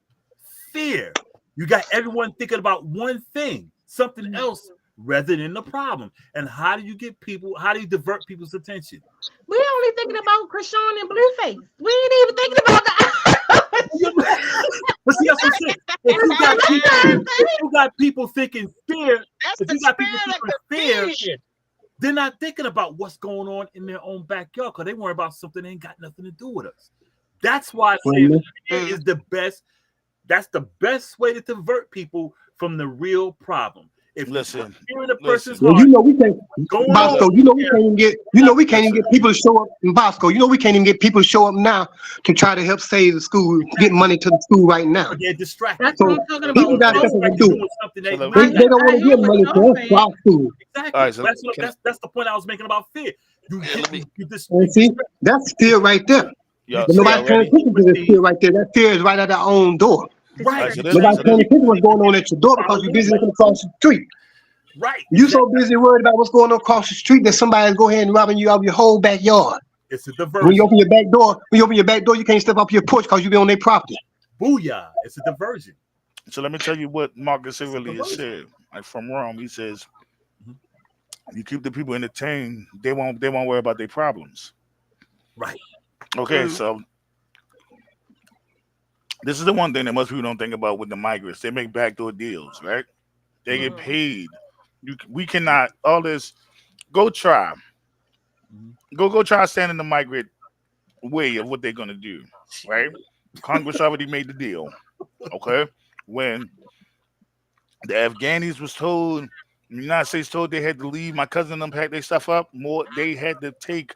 Fear. You got everyone thinking about one thing, something else, rather than the problem. And how do you get people? How do you divert people's attention? We only thinking about Krishan and Blueface. We ain't even thinking about the. But see, that's what I'm saying. If you got people thinking fear, That's if the you got people spirit of thinking fear, confusion. They're not thinking about what's going on in their own backyard because they worry about something that ain't got nothing to do with us. That's why social Well, media is the best. That's the best way to divert people from the real problem. If you put Listen, fear in a person's listen. well, heart, we can't, what's going Look, Bosco. on? We Yeah, can't even get, we can't even listen. get people to show up in Bosco. We can't even get people to show up now to try to help save the school, get exactly. money to the school right now. But they're distracted. That's what So I'm talking They're about. people With got too stuff COVID, to distracted do. doing something So that let, They really don't want I to hear give what money to y'all us for saying. our school. all exactly. right. So That's what can that's the point I was making about fear. You yeah, get let me. you just And you see, distract that's fear right there. you Y'all, But so say nobody's y'all paying ready? attention to this see fear right there. That fear is right at our own door. All right right. So exactly. listen. Nobody's So paying listen. attention to what's going on at your door because Follow you're the busy looking advice. across the street. Right, You so exactly. busy worried about what's going on across the street that somebody's go ahead and robbing you out of your whole backyard. It's a When you diversion. open your back door, you can't step off your porch because you be on their property. Booyah. It's a diversion. So let me tell you what Marcus It's a Aurelius diversion. said. Like from Rome, he says, Mhm. "You keep the people entertained, they won't worry about their problems." Right. Okay, so this is the one thing that most people don't think about with the migrants. They make backdoor deals, right? They get Mhm. Mm. paid. We cannot all this. Go try, Mhm. go try standing the migrant way of what they're gonna do, right? Congress already made the deal. Okay, when the Afghanis was told, the United States told they had to leave. My cousin and them packed their stuff up. More, they had to take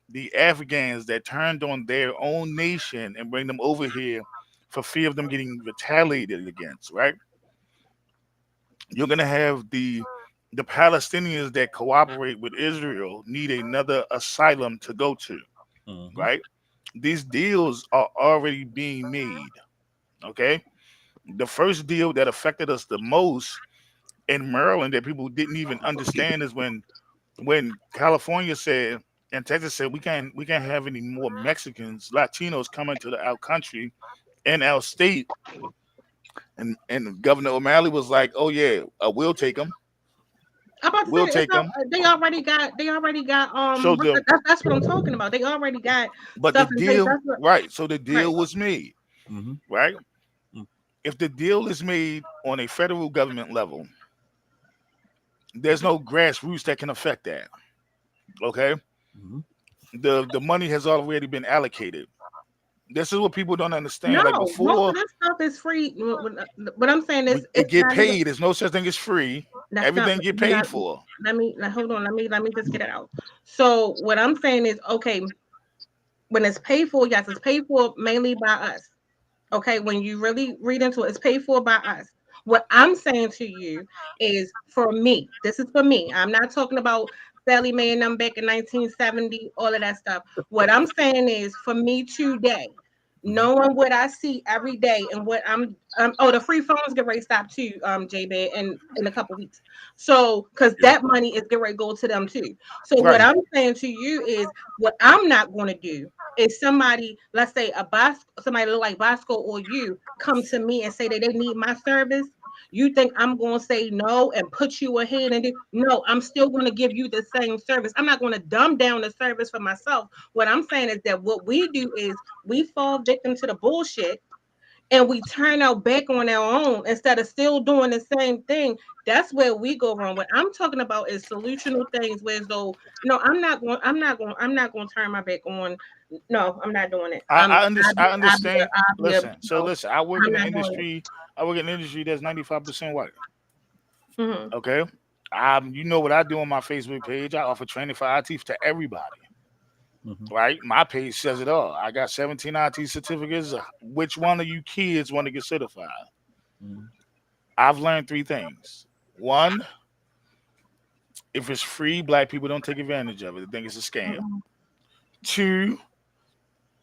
the Afghans that turned on their own nation and bring them over here for fear of them getting retaliated against. Right? You're gonna have the Palestinians that cooperate with Israel need another asylum to go to. Mhm. Right? These deals are already being made. Okay. The first deal that affected us the most in Maryland that people didn't even understand is when California said and Texas said we can't have any more Mexicans, Latinos coming to our country and our state, and Governor O'Malley was like, "Oh yeah, I'm about to say we'll it's take not, them." they already got So the that's what I'm talking about. They already got but the stuff in place. deal, That's what right? So the right. deal was made, Mhm. right? Mhm. If the deal is made on a federal government level, there's no grassroots that can affect that. Okay, Mhm. the money has already been allocated. This is what people don't understand. Like No, most of before, this stuff is free. What I'm saying is it it's get not even paid. There's no such thing as free. that's not Everything get you paid got for. hold on, let me just get it out. So what I'm saying is okay, when it's paid for, yes, it's paid for mainly by us. Okay, when you really read into it, it's paid for by us. What I'm saying to you is for me, this is for me. I'm not talking about Sally Mae and them back in 1970, all of that stuff. What I'm saying is for me today, Mhm. knowing what I see every day and what oh, the free phones get ready to stop too, JB, in a couple weeks. So because Yeah. that money is get ready to go to them too. So what Right. I'm saying to you is what I'm not going to do if somebody, let's say somebody look like Bosco or you, come to me and say that they need my service, you think I'm going to say no and put you ahead and do? No, I'm still going to give you the same service. I'm not going to dumb down the service for myself. What I'm saying is that what we do is we fall victim to the bullshit and we turn our back on our own instead of still doing the same thing. That's where we go wrong. What I'm talking about is solutional things where though no, I'm not going to turn my back on. No, I'm not doing it. I understand. Listen. So No, listen. I work I'm in an not doing it. industry. I work in an industry that's 95% white. Hmm. Okay. You know what I do on my Facebook page? I offer training for IT to everybody. Mhm. Right. My page says it all. I got 17 IT certificates. Which one of you kids want to get certified? Mhm. I've learned three things. One, if it's free, black people don't take advantage of it. They think it's a scam. Two,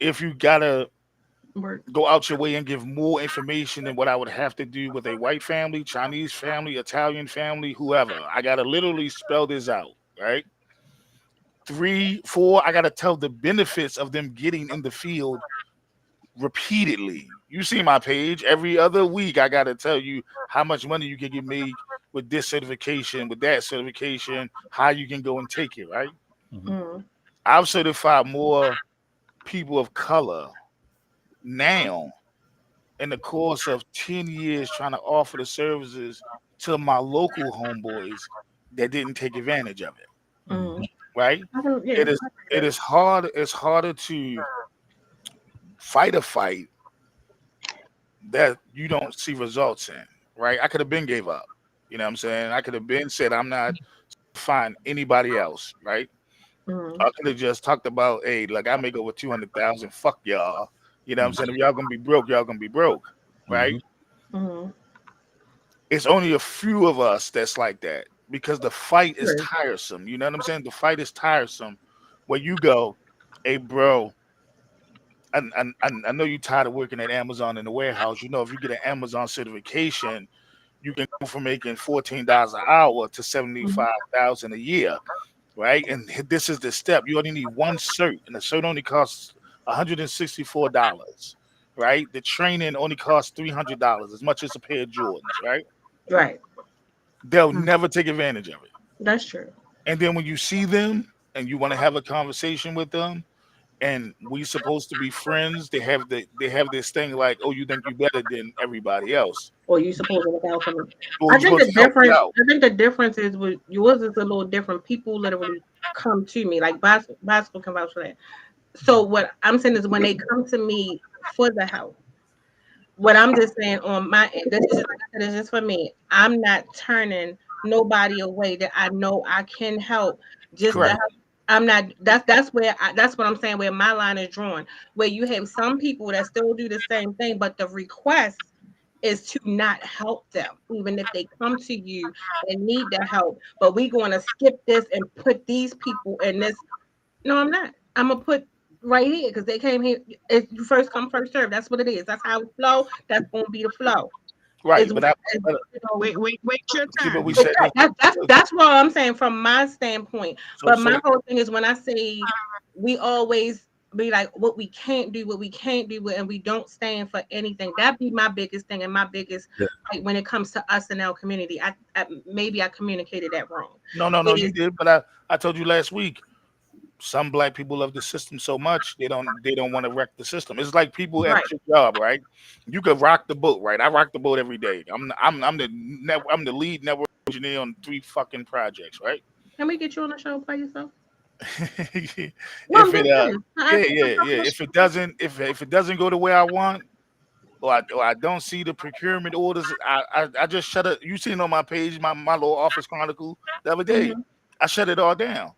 if you gotta Work. go out your way and give more information than what I would have to do with a white family, Chinese family, Italian family, whoever, I gotta literally spell this out, right? Three, four, I gotta tell the benefits of them getting in the field repeatedly. You see my page every other week. I gotta tell you how much money you can get made with this certification, with that certification, how you can go and take it, right? Mhm. Mm. I've certified more people of color now in the course of 10 years trying to offer the services to my local homeboys that didn't take advantage of it. Mm-hmm. right? Yeah. It is it is hard. It's harder to fight a fight that you don't see results in, right? I could have been gave up. You know what I'm saying? I could have been said I'm not find anybody else, right? Mm-hmm. I could have just talked about, hey, like I make over 200,000. Fuck y'all. You know what I'm saying? If y'all gonna be broke, y'all gonna be broke, right? Mm-hmm. It's only a few of us that's like that because the fight is True. tiresome. You know what I'm saying? The fight is tiresome. Where you go, hey, bro, I know you tired of working at Amazon in the warehouse. You know, if you get an Amazon certification, you can go from making $14 an hour to Mm-hmm. 75,000 a year, right? And this is the step. You only need one cert, and the cert only costs $164, right? The training only costs $300, as much as a pair of Jordans, right? Right. They'll never take advantage of it. That's true. And then when you see them and you want to have a conversation with them, and we supposed to be friends, they have this thing like, oh, you think you better than everybody else, Or you supposed to look out for me. or I you think supposed the to help me difference. out. I think the difference is with yours is a little different. People literally come to me like Bosco can vouch for that. So what I'm saying is when they come to me for the help, what I'm just saying on my end, this is just like I said, it's just for me. I'm not turning nobody away that I know I can help just to Correct. help. I'm not that's where that's what I'm saying where my line is drawn. Where you have some people that still do the same thing, but the request is to not help them, even if they come to you and need the help. But we going to skip this and put these people in this. No, I'm not. I'm gonna put right here because they came here. It's you first come, first serve. That's what it is. That's how it flow. That's gonna be the flow. Right, Is but I is, but, you know, Wait your see, but we turn. said exactly. That's what I'm saying from my standpoint. so But so my whole thing is when I say we always be like what we can't do, what we can't do, and we don't stand for anything. That be my biggest thing and my biggest like when it comes to us in our community. I maybe I communicated that wrong. no, you Is did, but I told you last week. Some black people love the system so much they don't want to wreck the system. It's like people at right. your job, right? You could rock the boat, right? I rock the boat every day. I'm the lead network engineer on 3 fucking projects, right? Can we get you on the show by yourself? No, I'm If it just saying. yeah. If it doesn't go the way I want, or I don't see the procurement orders, I just shut it. You seen on my page, my little office chronicle the other day. Hmm. I shut it all down.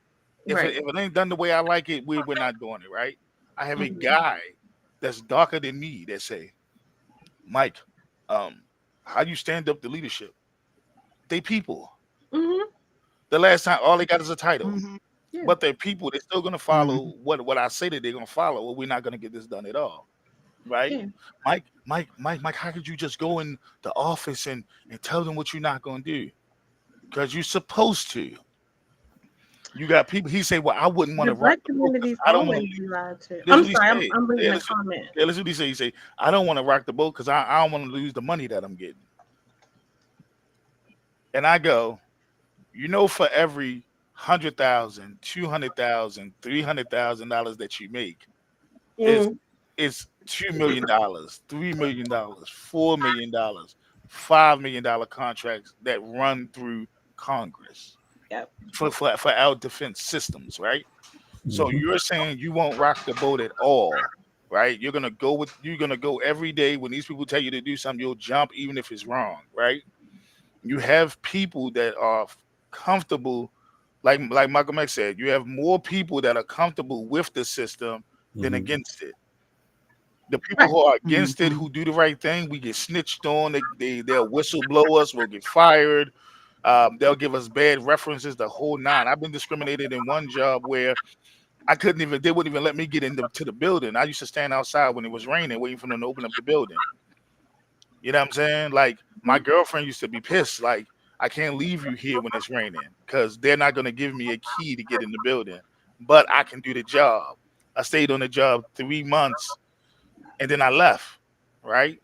Right. If it ain't done the way I like it, we're not doing it, right? I have a Hmm. guy that's darker than me that say, Mike, how you stand up to leadership? They people. Hmm. The last time all they got is a title. Hmm. Yeah. But they're people, they're still gonna Hmm. follow what I say that they're gonna follow, or we're not gonna get this done at all. Right? Yeah. Mike, how could you just go in the office and tell them what you're not gonna do? Because you're supposed to. You got people. He said, "Well, I wouldn't want The to rock black the boat because community's I don't want to always be lose." lied to. This is I'm what he sorry. said. I'm reading Yeah, the listen. comment. Yeah, listen what he say. He say, "I don't want to rock the boat because I don't want to lose the money that I'm getting." And I go, you know, for every 100,000, 200,000, $300,000 that you make, is Mm-hmm. it's $2 million, $3 million, $4 million, $5 million contracts that run through Congress Yep. for our defense systems, right? So you're saying you won't rock the boat at all, right? You're gonna go every day when these people tell you to do something, you'll jump even if it's wrong, right? You have people that are comfortable, like Malcolm X said, you have more people that are comfortable with the system than against it. The people Right. who are against it, Hmm. who do the right thing, we get snitched on. They'll whistle blow us. We'll get fired. They'll give us bad references. The whole nine. I've been discriminated in one job where I couldn't even. They wouldn't even let me get into to the building. I used to stand outside when it was raining, waiting for them to open up the building. You know what I'm saying? Like my Mhm. girlfriend used to be pissed. Like I can't leave you here when it's raining because they're not going to give me a key to get in the building, but I can do the job. I stayed on the job 3 months and then I left. Right?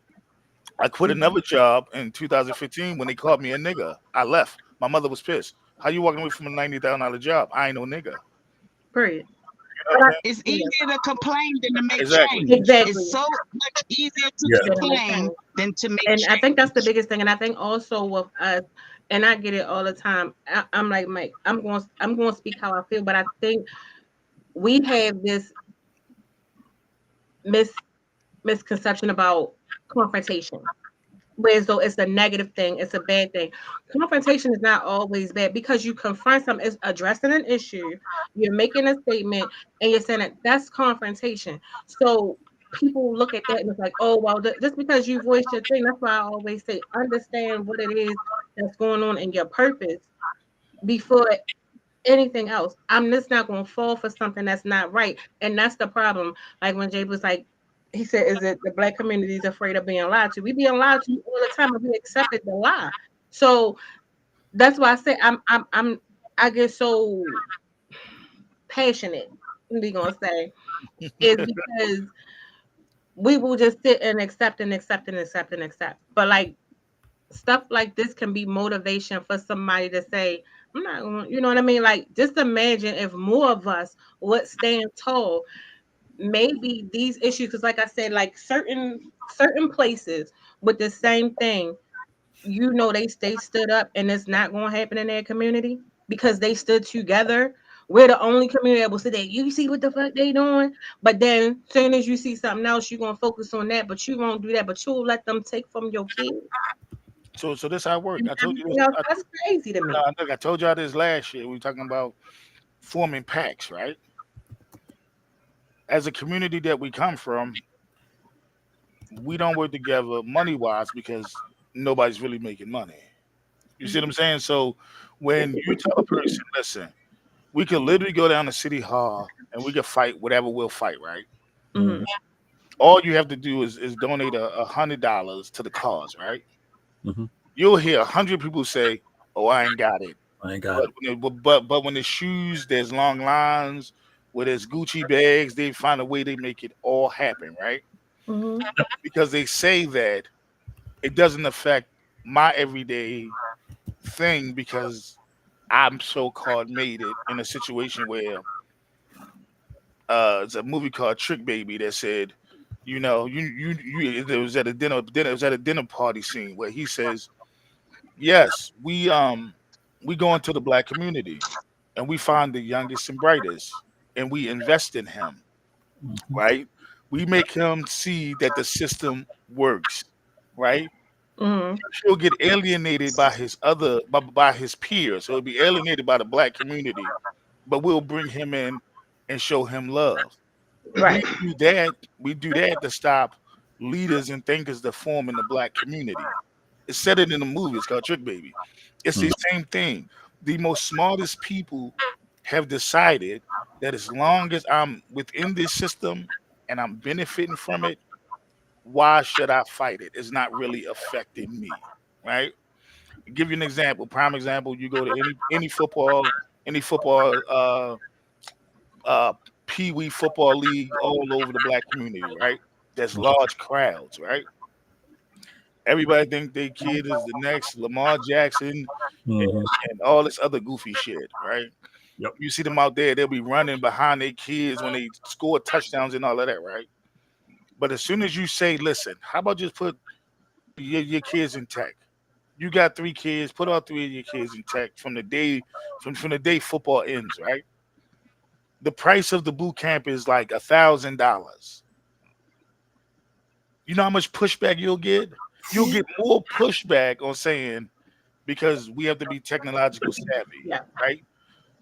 I quit Mhm. another job in 2015 when they called me a nigga. I left. My mother was pissed. How you walking away from a $90,000 job? I ain't no nigga. Period. But I, It's yeah, easier to complain than to make Exactly. change. It's exactly. so much easier to Yeah. Better make complain sense. than to make And I think that's the change. biggest thing. And I think also with us, and I get it all the time. I'm like Mike. I'm going to speak how I feel, but I think we have this mis misconception about confrontation. Whereas though it's a negative thing, it's a bad thing. Confrontation is not always bad because you confront something, it's addressing an issue, you're making a statement, and you're saying that that's confrontation. So people look at that and it's like, oh, well, just because you voiced your thing, that's why I always say understand what it is that's going on in your purpose before anything else. I'm just not going to fall for something that's not right. And that's the problem. Like when Jay was like, he said, is it the black community is afraid of being lied to? We being lied to all the time and we accepted the lie. So that's why I say I get so passionate, we gonna say, is because we will just sit and accept and accept and accept and accept. But like stuff like this can be motivation for somebody to say, I'm not going, you know what I mean? Like, just imagine if more of us would stand tall. Maybe these issues, because like I said, like certain places with the same thing, they stood up, and it's not going to happen in their community because they stood together. We're the only community that will say that you see what the fuck they doing, but then soon as you see something else, you're gonna focus on that, but you won't do that, but you'll let them take from your kids So this how it worked. and I told you this. everything else. That's crazy to me. Look, I told y'all this last year. We were talking about forming packs, right? As a community that we come from, we don't work together money wise because nobody's really making money. You see what I'm saying? So when you tell a person, listen, we could literally go down to City Hall and we could fight whatever we'll fight, right? Hmm. Mhm. All you have to do is donate $100 to the cause, right? Mhm. You'll hear 100 people say, "Oh, I ain't got it." I ain't got But it. but when there's shoes, there's long lines. Where there's Gucci bags, they find a way they make it all happen, right? Hmm. Because they say that it doesn't affect my everyday thing because I'm so called made it in a situation where it's a movie called Trick Baby that said, it was at a dinner it was at a dinner party scene where he says, yes, we go into the black community and we find the youngest and brightest and we invest in him, Mhm. right? We make him see that the system works, right? Hmm. He'll get alienated by by his peers. So he'll be alienated by the black community, but we'll bring him in and show him love. We Right. do that. We do that to stop leaders and thinkers that form in the black community. It said it in the movie. It's called Trick Baby. It's the Mhm. same thing. The most smartest people have decided that as long as I'm within this system and I'm benefiting from it, why should I fight it? It's not really affecting me, right? Give you an example. Prime example. You go to any football uh, pee wee football league all over the black community, right? There's large crowds, right? Everybody think their kid is the next Lamar Jackson Mhm. and all this other goofy shit, right? Yep. You see them out there, they'll be running behind their kids when they score touchdowns and all of that, right? But as soon as you say, listen, how about just put your kids in tech? You got 3 kids, put all 3 of your kids in tech from the day football ends, right? The price of the boot camp is like $1,000. You know how much pushback you'll get? You'll get more pushback on saying because we have to be technological savvy, Yeah. right?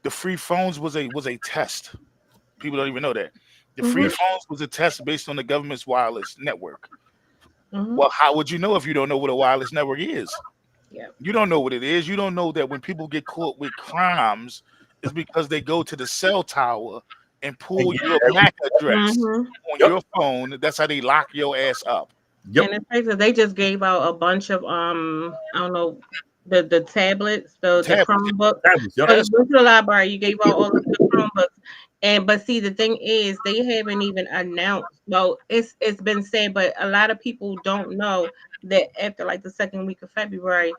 The free phones was a test. People don't even know that. The free Hmm. Yep. phones was a test based on the government's wireless network. Hmm. Well, how would you know if you don't know what a wireless network is? Yeah. You don't know what it is. You don't know that when people get caught with crimes, it's because they go to the cell tower and And pull get your every. MAC address Hmm. on Yep. your phone. That's how they lock your ass up. Yep. And it's crazy. They just gave out a bunch of I don't know, the tablets, the Tablets. Chromebooks. Tablets. Yep. So you Yes. went to the library, you gave out all of the Chromebooks, and but see the thing is they haven't even announced. Well, it's been said, but a lot of people don't know that after like the second week of February,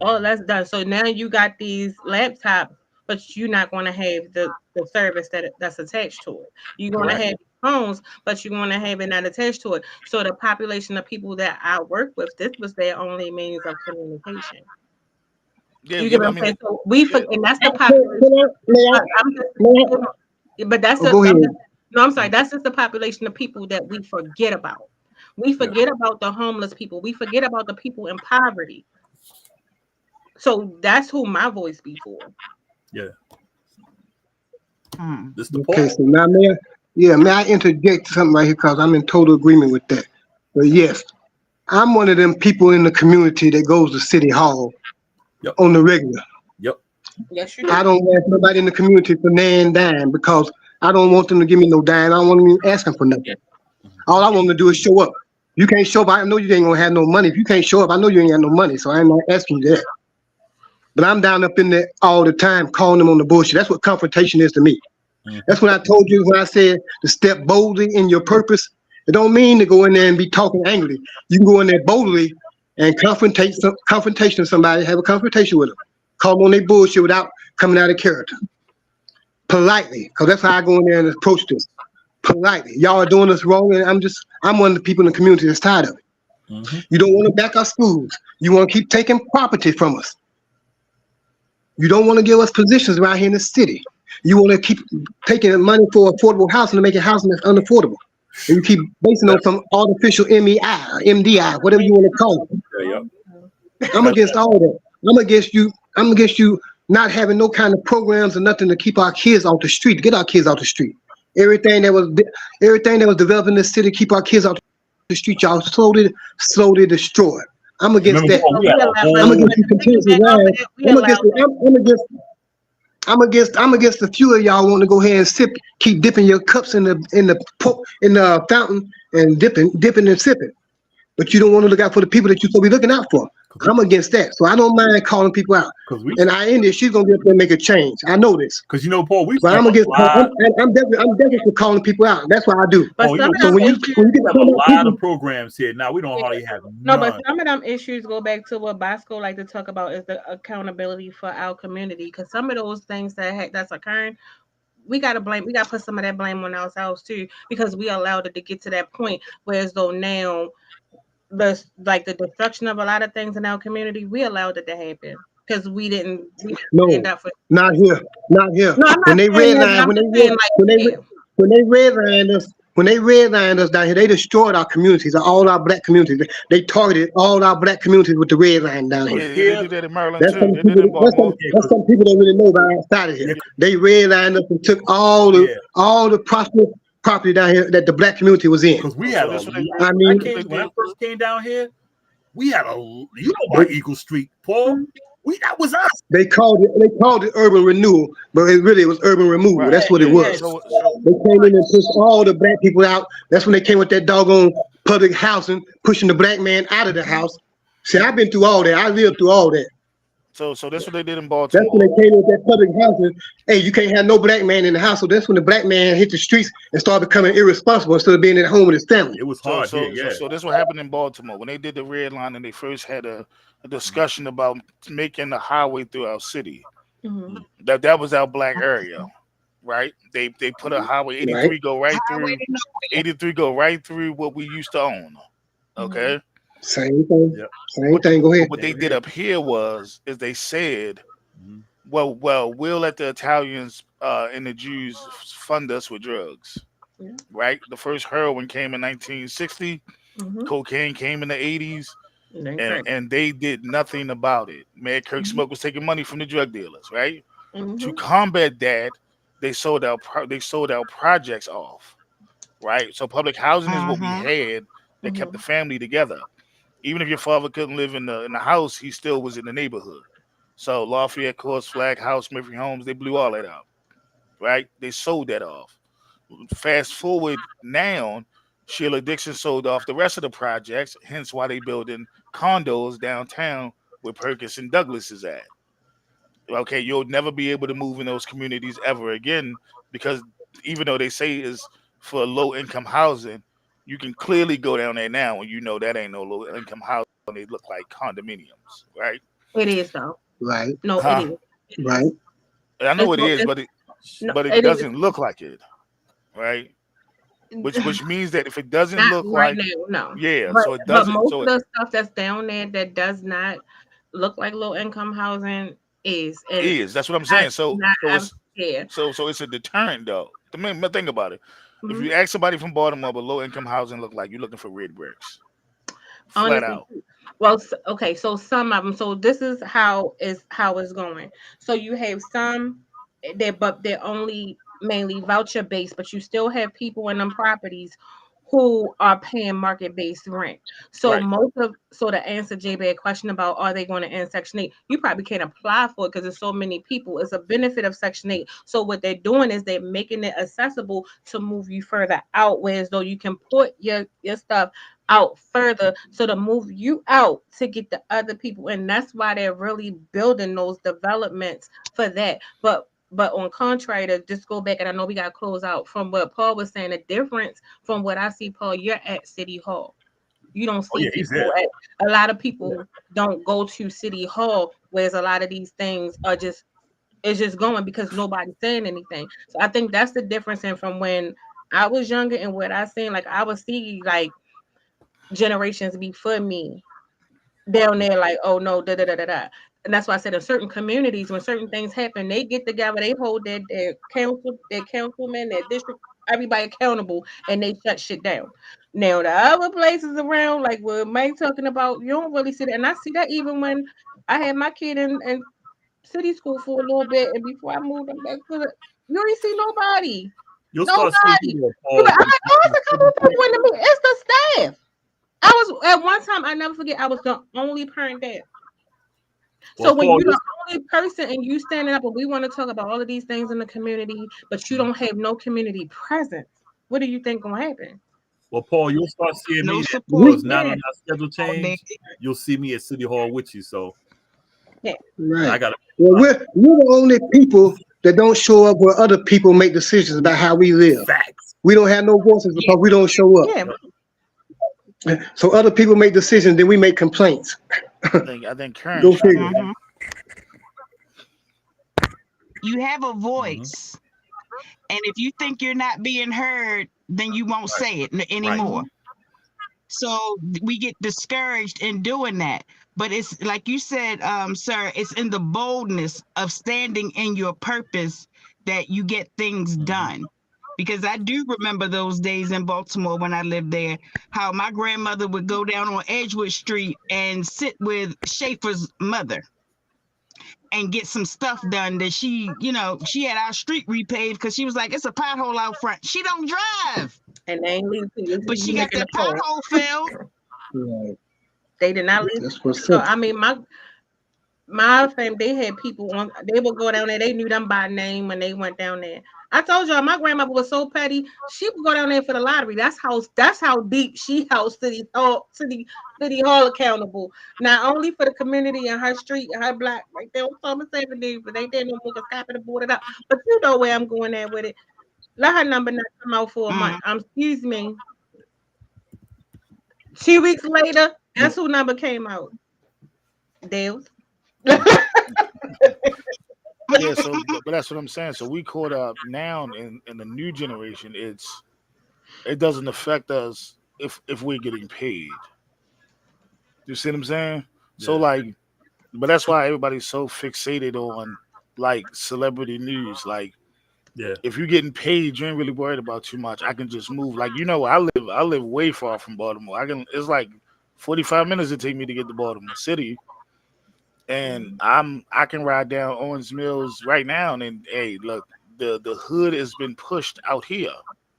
all that's done. So now you got these laptops but you're not going to have the service that's attached to it. You're going to Correct. have homes, but you're going to have it not attached to it. So the population of people that I work with, this was their only means of communication. Yeah, You yeah. get what I I'm mean, saying? So we yeah. and that's the Can population. I, I'm just, may I, hold on. But that's oh, just go I'm ahead. just, no, I'm sorry. That's just the population of people that we forget about. We Yeah. forget about the homeless people. We forget about the people in poverty. So that's who my voice be for. Yeah. Hmm. This the Okay, Paul. so now, may I interject something right here because I'm in total agreement with that. But yes, I'm one of them people in the community that goes to City Hall Yep. on the regular. Yep. Yes, you I do. don't ask nobody in the community for nan dime because I don't want them to give me no dime. I don't want them to ask them for nothing. All I want them to do is show up. You can't show up. I know you ain't gonna have no money. If you can't show up, I know you ain't got no money. So I'm not asking you that. But I'm down up in there all the time calling them on the bullshit. That's what confrontation is to me. Mm-hmm. That's what I told you when I said to step boldly in your purpose. It don't mean to go in there and be talking angrily. You can go in there boldly and confrontation with somebody, have a confrontation with them. Call them on their bullshit without coming out of character. Politely, because that's how I go in there and approach this. Politely. Y'all are doing this wrong, and I'm one of the people in the community that's tired of it. Mm-hmm. You don't want to back our schools. You want to keep taking property from us. You don't want to give us positions around here in the city. You want to keep taking money for affordable housing to make it housing that's unaffordable. And you keep basing That, on some artificial MEI, MDI, whatever you want to call it. yeah. Yep. I'm That's against all that. I'm against you. I'm against you not having no kind of programs or nothing to keep our kids off the street, to get our kids off the street. Everything that was everything that was developed in this city, keep our kids off the street, y'all slowly destroyed. I'm against that. Remember, Paul, we But had we a allow, I'm but against whole. you but to continuously piggyback off lying. of that, we allowed that. I'm against the few of y'all want to go ahead and keep dipping your cups in the fountain and dipping and sipping. But you don't want to look out for the people that you're supposed to be looking out for. I'm against that. So I don't mind calling people out. Because we, And I end it, she's gonna get up there and make a change. I know this. because Paul, we used But to have I'm against a lot. I'm definitely for calling people out. That's what I do. But Paul, some of So them when you issues, get we to have a come out lot people, of programs here. Now we don't yeah. hardly have No, but none. some of them issues go back to what Bosco like to talk about is the accountability for our community. Because some of those things that's occurring, we gotta put some of that blame on ourselves too, because we allowed it to get to that point. Whereas though now the destruction of a lot of things in our community, we allowed it to happen because we didn't end no, up for. not here, not here. No, I'm When not they saying that, but redline, I'm just saying like when they yeah. when they redlined us, down here, they destroyed our communities, all our black communities. They targeted all our black communities with the red line down Because here. Yeah, yeah, they here, did that in Maryland That's too. some They did people. it in Baltimore. yeah, That's some people don't really know about outside of here. yeah, They redlined us and took yeah. all the prosperous property down here that the black community was in. Because we So had a this what they lot. I did. When I mean, This what came, they when I did. first came down here, we had you know they, about Eagle Street, Paul. That was us. they called it urban renewal, but it was urban removal. Right. That's what it Yeah, Yeah. we was. had So They so came in and much. pushed all the black people out. That's when they came with that doggone public housing, pushing the black man out of the house. See, I've been through all that. I lived through all that. so that's Yeah. what they did in That's when Baltimore. they came with that public housing. Hey, you can't have no black man in the house. So that's when the black man hit the streets and started becoming irresponsible instead of being at home with his family. It was So hard here. so so Yeah. so that's what happened in Baltimore when they did the red line and they first had a discussion about making the highway through our city. Mhm. Mm. That was our black area, right? They put a highway Right? 83 go right Highway through to nowhere. 83 go right through what we used to own. Mhm. Okay. Same thing. Yep. Same thing. Go But ahead. what they Same did here. up here was is they said, Hmm. we'll let the Italians and the Jews fund us with drugs. Yeah. Right? The first heroin came in 1960, Mhm. cocaine came in the 80s, Then and, crack. and they did nothing about it. Mad Kirk Mhm. Smoke was taking money from the drug dealers, right? To Mhm. combat that, they sold out projects off, right? So public housing is what we Mm-hmm. had that kept the Mhm. family together. Even if your father couldn't live in the house, he still was in the neighborhood. So Lafayette Courts, Flag House, Murphy Homes, they blew all that out, right? They sold that off. Fast forward now, Sheila Dixon sold off the rest of the projects, hence why they building condos downtown where Perkins and Douglas is at. Okay, you'll never be able to move in those communities ever again because even though they say it's for low income housing, you can clearly go down there now and you know that ain't no low income housing. They look like condominiums, right? It is though. Right. No, it Huh? is. It Right. is. I know It's, it is, it's no, but it it is doesn't look like it, right? Which means that if it doesn't not look right like, now, no. yeah, But so it but doesn't. most So of it the stuff that's down there that does not look like low income housing is, and is. That's what I'm I saying. So not so I've it's yeah. so it's a deterrent though. The main think about it. If Mhm. you ask somebody from Baltimore what low income housing look like, you're looking for red bricks, flat Honestly, out. well, okay, so some of them. So this is how it's going. So you have some that, but they're only mainly voucher based, but you still have people in them properties who are paying market based rent. So Right. most of so to answer J Bear question about are they going to end Section 8, you probably can't apply for it because there's so many people. It's a benefit of Section 8. So what they're doing is they're making it accessible to move you further out, whereas though you can put your stuff out further so to move you out to get the other people in. That's why they're really building those developments for that. But on contrary to just go back, and I know we got to close out from what Paul was saying, the difference from what I see, Paul, you're at City Hall. You don't Oh see yeah, he's people there. at a lot of people don't go to City Hall, whereas a lot of these things are just it's just going because nobody's saying anything. So I think that's the difference in from when I was younger and what I seen. Like I would see like generations before me down there like, oh no, da da da da da. And that's why I said in certain communities, when certain things happen, they get together, they hold their councilmen, their district, everybody accountable, and they shut shit down. Now the other places around, like what Mike talking about, you don't really see that. And I see that even when I had my kid in city school for a little bit, and before I moved them back to the, you ain't see nobody. You'll start seeing Nobody. people, You be, Paul, I'm when like, oh, it's a couple of people in the meeting. It's the staff. I was at one time, I never forget, I was the only parent there. well, So when Paul, you're you'll, the only person and you standing up and we want to talk about all of these things in the community, but you don't have no community presence, what do you think gonna happen? You'll start seeing No me there We, support because now that there our schedule all day. changed, you'll see me at City Hall with you. So Yeah. I right. got to Well, we're the only people that don't show up where other people make decisions about how we live. facts. We don't have no voices Yeah. because we don't show up. Yeah. So other people make decisions, then we make complaints. I think Karen's Go trying to figure. get in. Hmm. You have a Hmm. voice, and if you think you're not being heard, then you won't Right, say it right. anymore. So we get discouraged in doing that. But it's like you said, sir, it's in the boldness of standing in your purpose that you get things Hmm. done. Because I do remember those days in Baltimore when I lived there, how my grandmother would go down on Edgewood Street and sit with Schaefer's mother and get some stuff done that she had our street repaved because she was like, it's a pothole out front. She don't drive, And they ain't leave till but you she got making a that call. pothole filled. Right. They did not leave. That's what's So up. I mean my fam, they had people on. They would go down there. They knew them by name when they went down there. I told y'all my grandmother was so petty. She would go down there for the lottery. That's how deep she held city hall accountable. Not only for the community and her street and her block right there on Thomas Avenue, but they did no more because Capita bought it up. But you know where I'm going at with it. Let her number not come out for a month. Mm. Excuse me. 2 weeks later, that's who number came out. Dale's. Yeah, so but that's what I'm saying. So we caught up now in the new generation. It doesn't affect us if we're getting paid. You see what I'm saying? So Yeah, like, but that's why everybody's so fixated on like celebrity news. Like, yeah. if you're getting paid, you ain't really worried about too much. I can just move. Like, I live way far from Baltimore. It's like 45 minutes it take me to get to Baltimore City, and I can ride down Owens Mills right now. And hey, look, the hood has been pushed out here,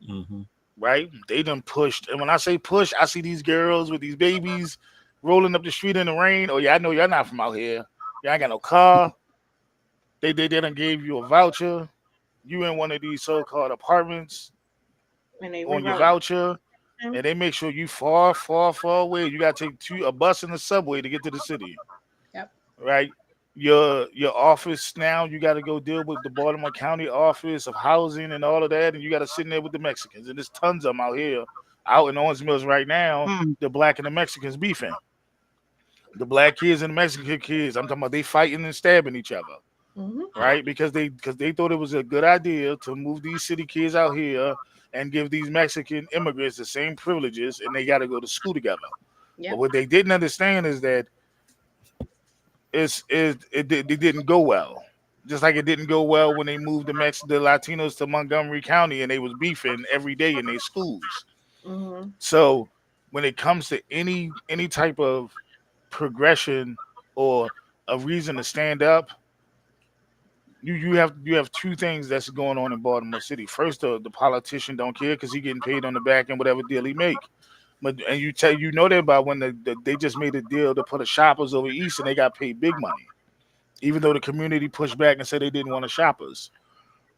Hmm. right? They done pushed, and when I say push, I see these girls with these babies rolling up the street in the rain. Oh yeah, I know y'all not from out here. Y'all ain't got no car. They done gave you a voucher. You in one of these so-called apartments And they on your reroute voucher, him. and they make sure you far, far, far away. You got to take a bus and a subway to get to the city, Yep. right? Your office now, you got to go deal with the Baltimore County Office of Housing and all of that, and you got to sit in there with the Mexicans. And there's tons of them out here, out in Owens Mills right now. Mm. The black and the Mexicans beefing. The black kids and the Mexican kids. I'm talking about they fighting and stabbing each other. Mm-hmm. right? Because they thought it was a good idea to move these city kids out here and give these Mexican immigrants the same privileges, and they got to go to school together. But Yep. what they didn't understand is that it didn't go well. Just like it didn't go well when they moved the Latinos to Montgomery County and they was beefing every day in their schools. Mm-hmm. So when it comes to any type of progression or a reason to stand up, you have two things that's going on in Baltimore City. First, the politician don't care because he getting paid on the back end whatever deal he make. But and you know that about when they just made a deal to put a shoppers over east and they got paid big money, even though the community pushed back and said they didn't want a shoppers,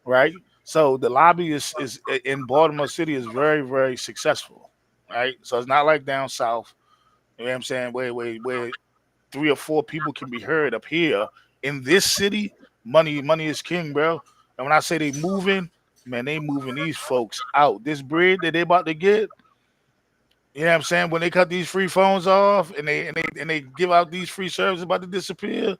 right? So the lobby is in Baltimore City is very very successful, right? So it's not like down south. You know what I'm saying? Where three or four people can be heard up here in this city. Money is king, bro. And when I say they moving, man, they moving these folks out. This bread that they about to get, you know what I'm saying? When they cut these free phones off and they give out these free services about to disappear,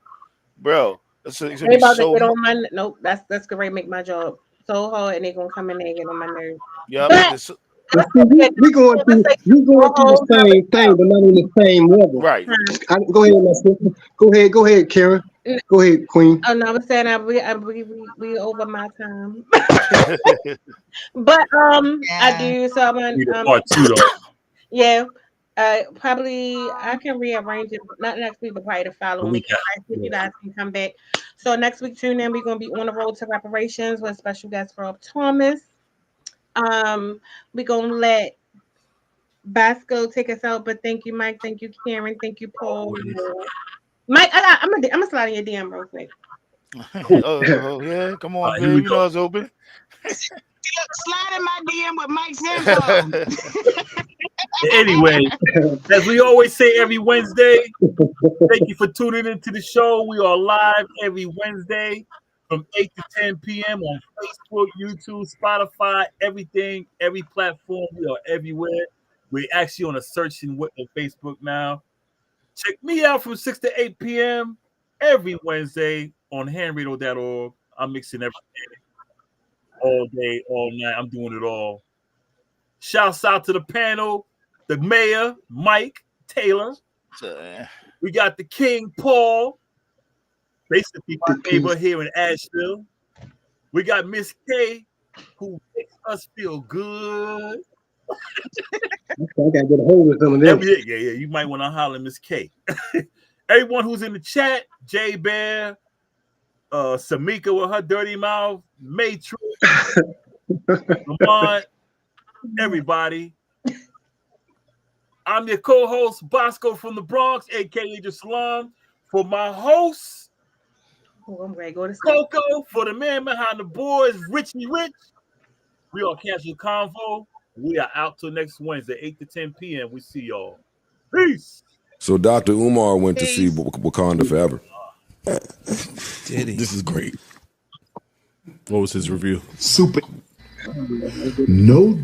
bro. It's gonna They be about to so. get on my nope. That's gonna make my job so hard, and they gonna come in there and get on my nerves. Yep. But This But let's see, be a we let's say we a going through the whole nother same thing, but not on the same level. right. time. Go ahead, my sister. Go ahead, Karen. N- Go ahead, Queen. Oh no, I'm saying we over my time. But I Yeah. do. So I'm on Need a part two though. yeah. Probably I can rearrange it. Not next week, but probably the The following week. week If you after. guys can come back. So next week, tune in. We're gonna be on the road to reparations with special guest Rob Thomas. We're gonna let Boscoe take us out. But thank you, Mike. Thank you, Karen. Thank you, Paul. Mike, I'm gonna slide in your DM real quick. Oh yeah, come on, Here we babe. You go. know it's open. Slide in my DM with Mike's info. Anyway, as we always say every Wednesday, thank you for tuning into the show. We are live every Wednesday from 8 to 10 p.m. on Facebook, YouTube, Spotify, everything, every platform. We are everywhere. We're actually on a searching with on Facebook now. Check me out from 6 to 8 p.m. every Wednesday on handradio.org. I'm mixing everything all day, all night. I'm doing it all. Shouts out to the panel, the mayor, Mike Taylor. So, We got the King Paul, basically my The neighbor peace. here in Asheville. We got Miss K, who makes us feel good. I gotta get a hold of some of them. Yeah. You might want to holler Miss K. Everyone who's in the chat, Jay Bear, Samika with her dirty mouth, Matrix, Lamont, everybody. I'm your co-host, Bosco from the Bronx, aka the Salon. For my host, Oh, I'm ready to go to sleep. Coco, for the man behind the boards, Richie Rich. We are Casual Convo. We are out till next Wednesday, 8 to 10 p.m. We see y'all. Peace. So Dr. Umar went to see Peace. Wakanda Forever. Did he? This is great. What was his review? Super. No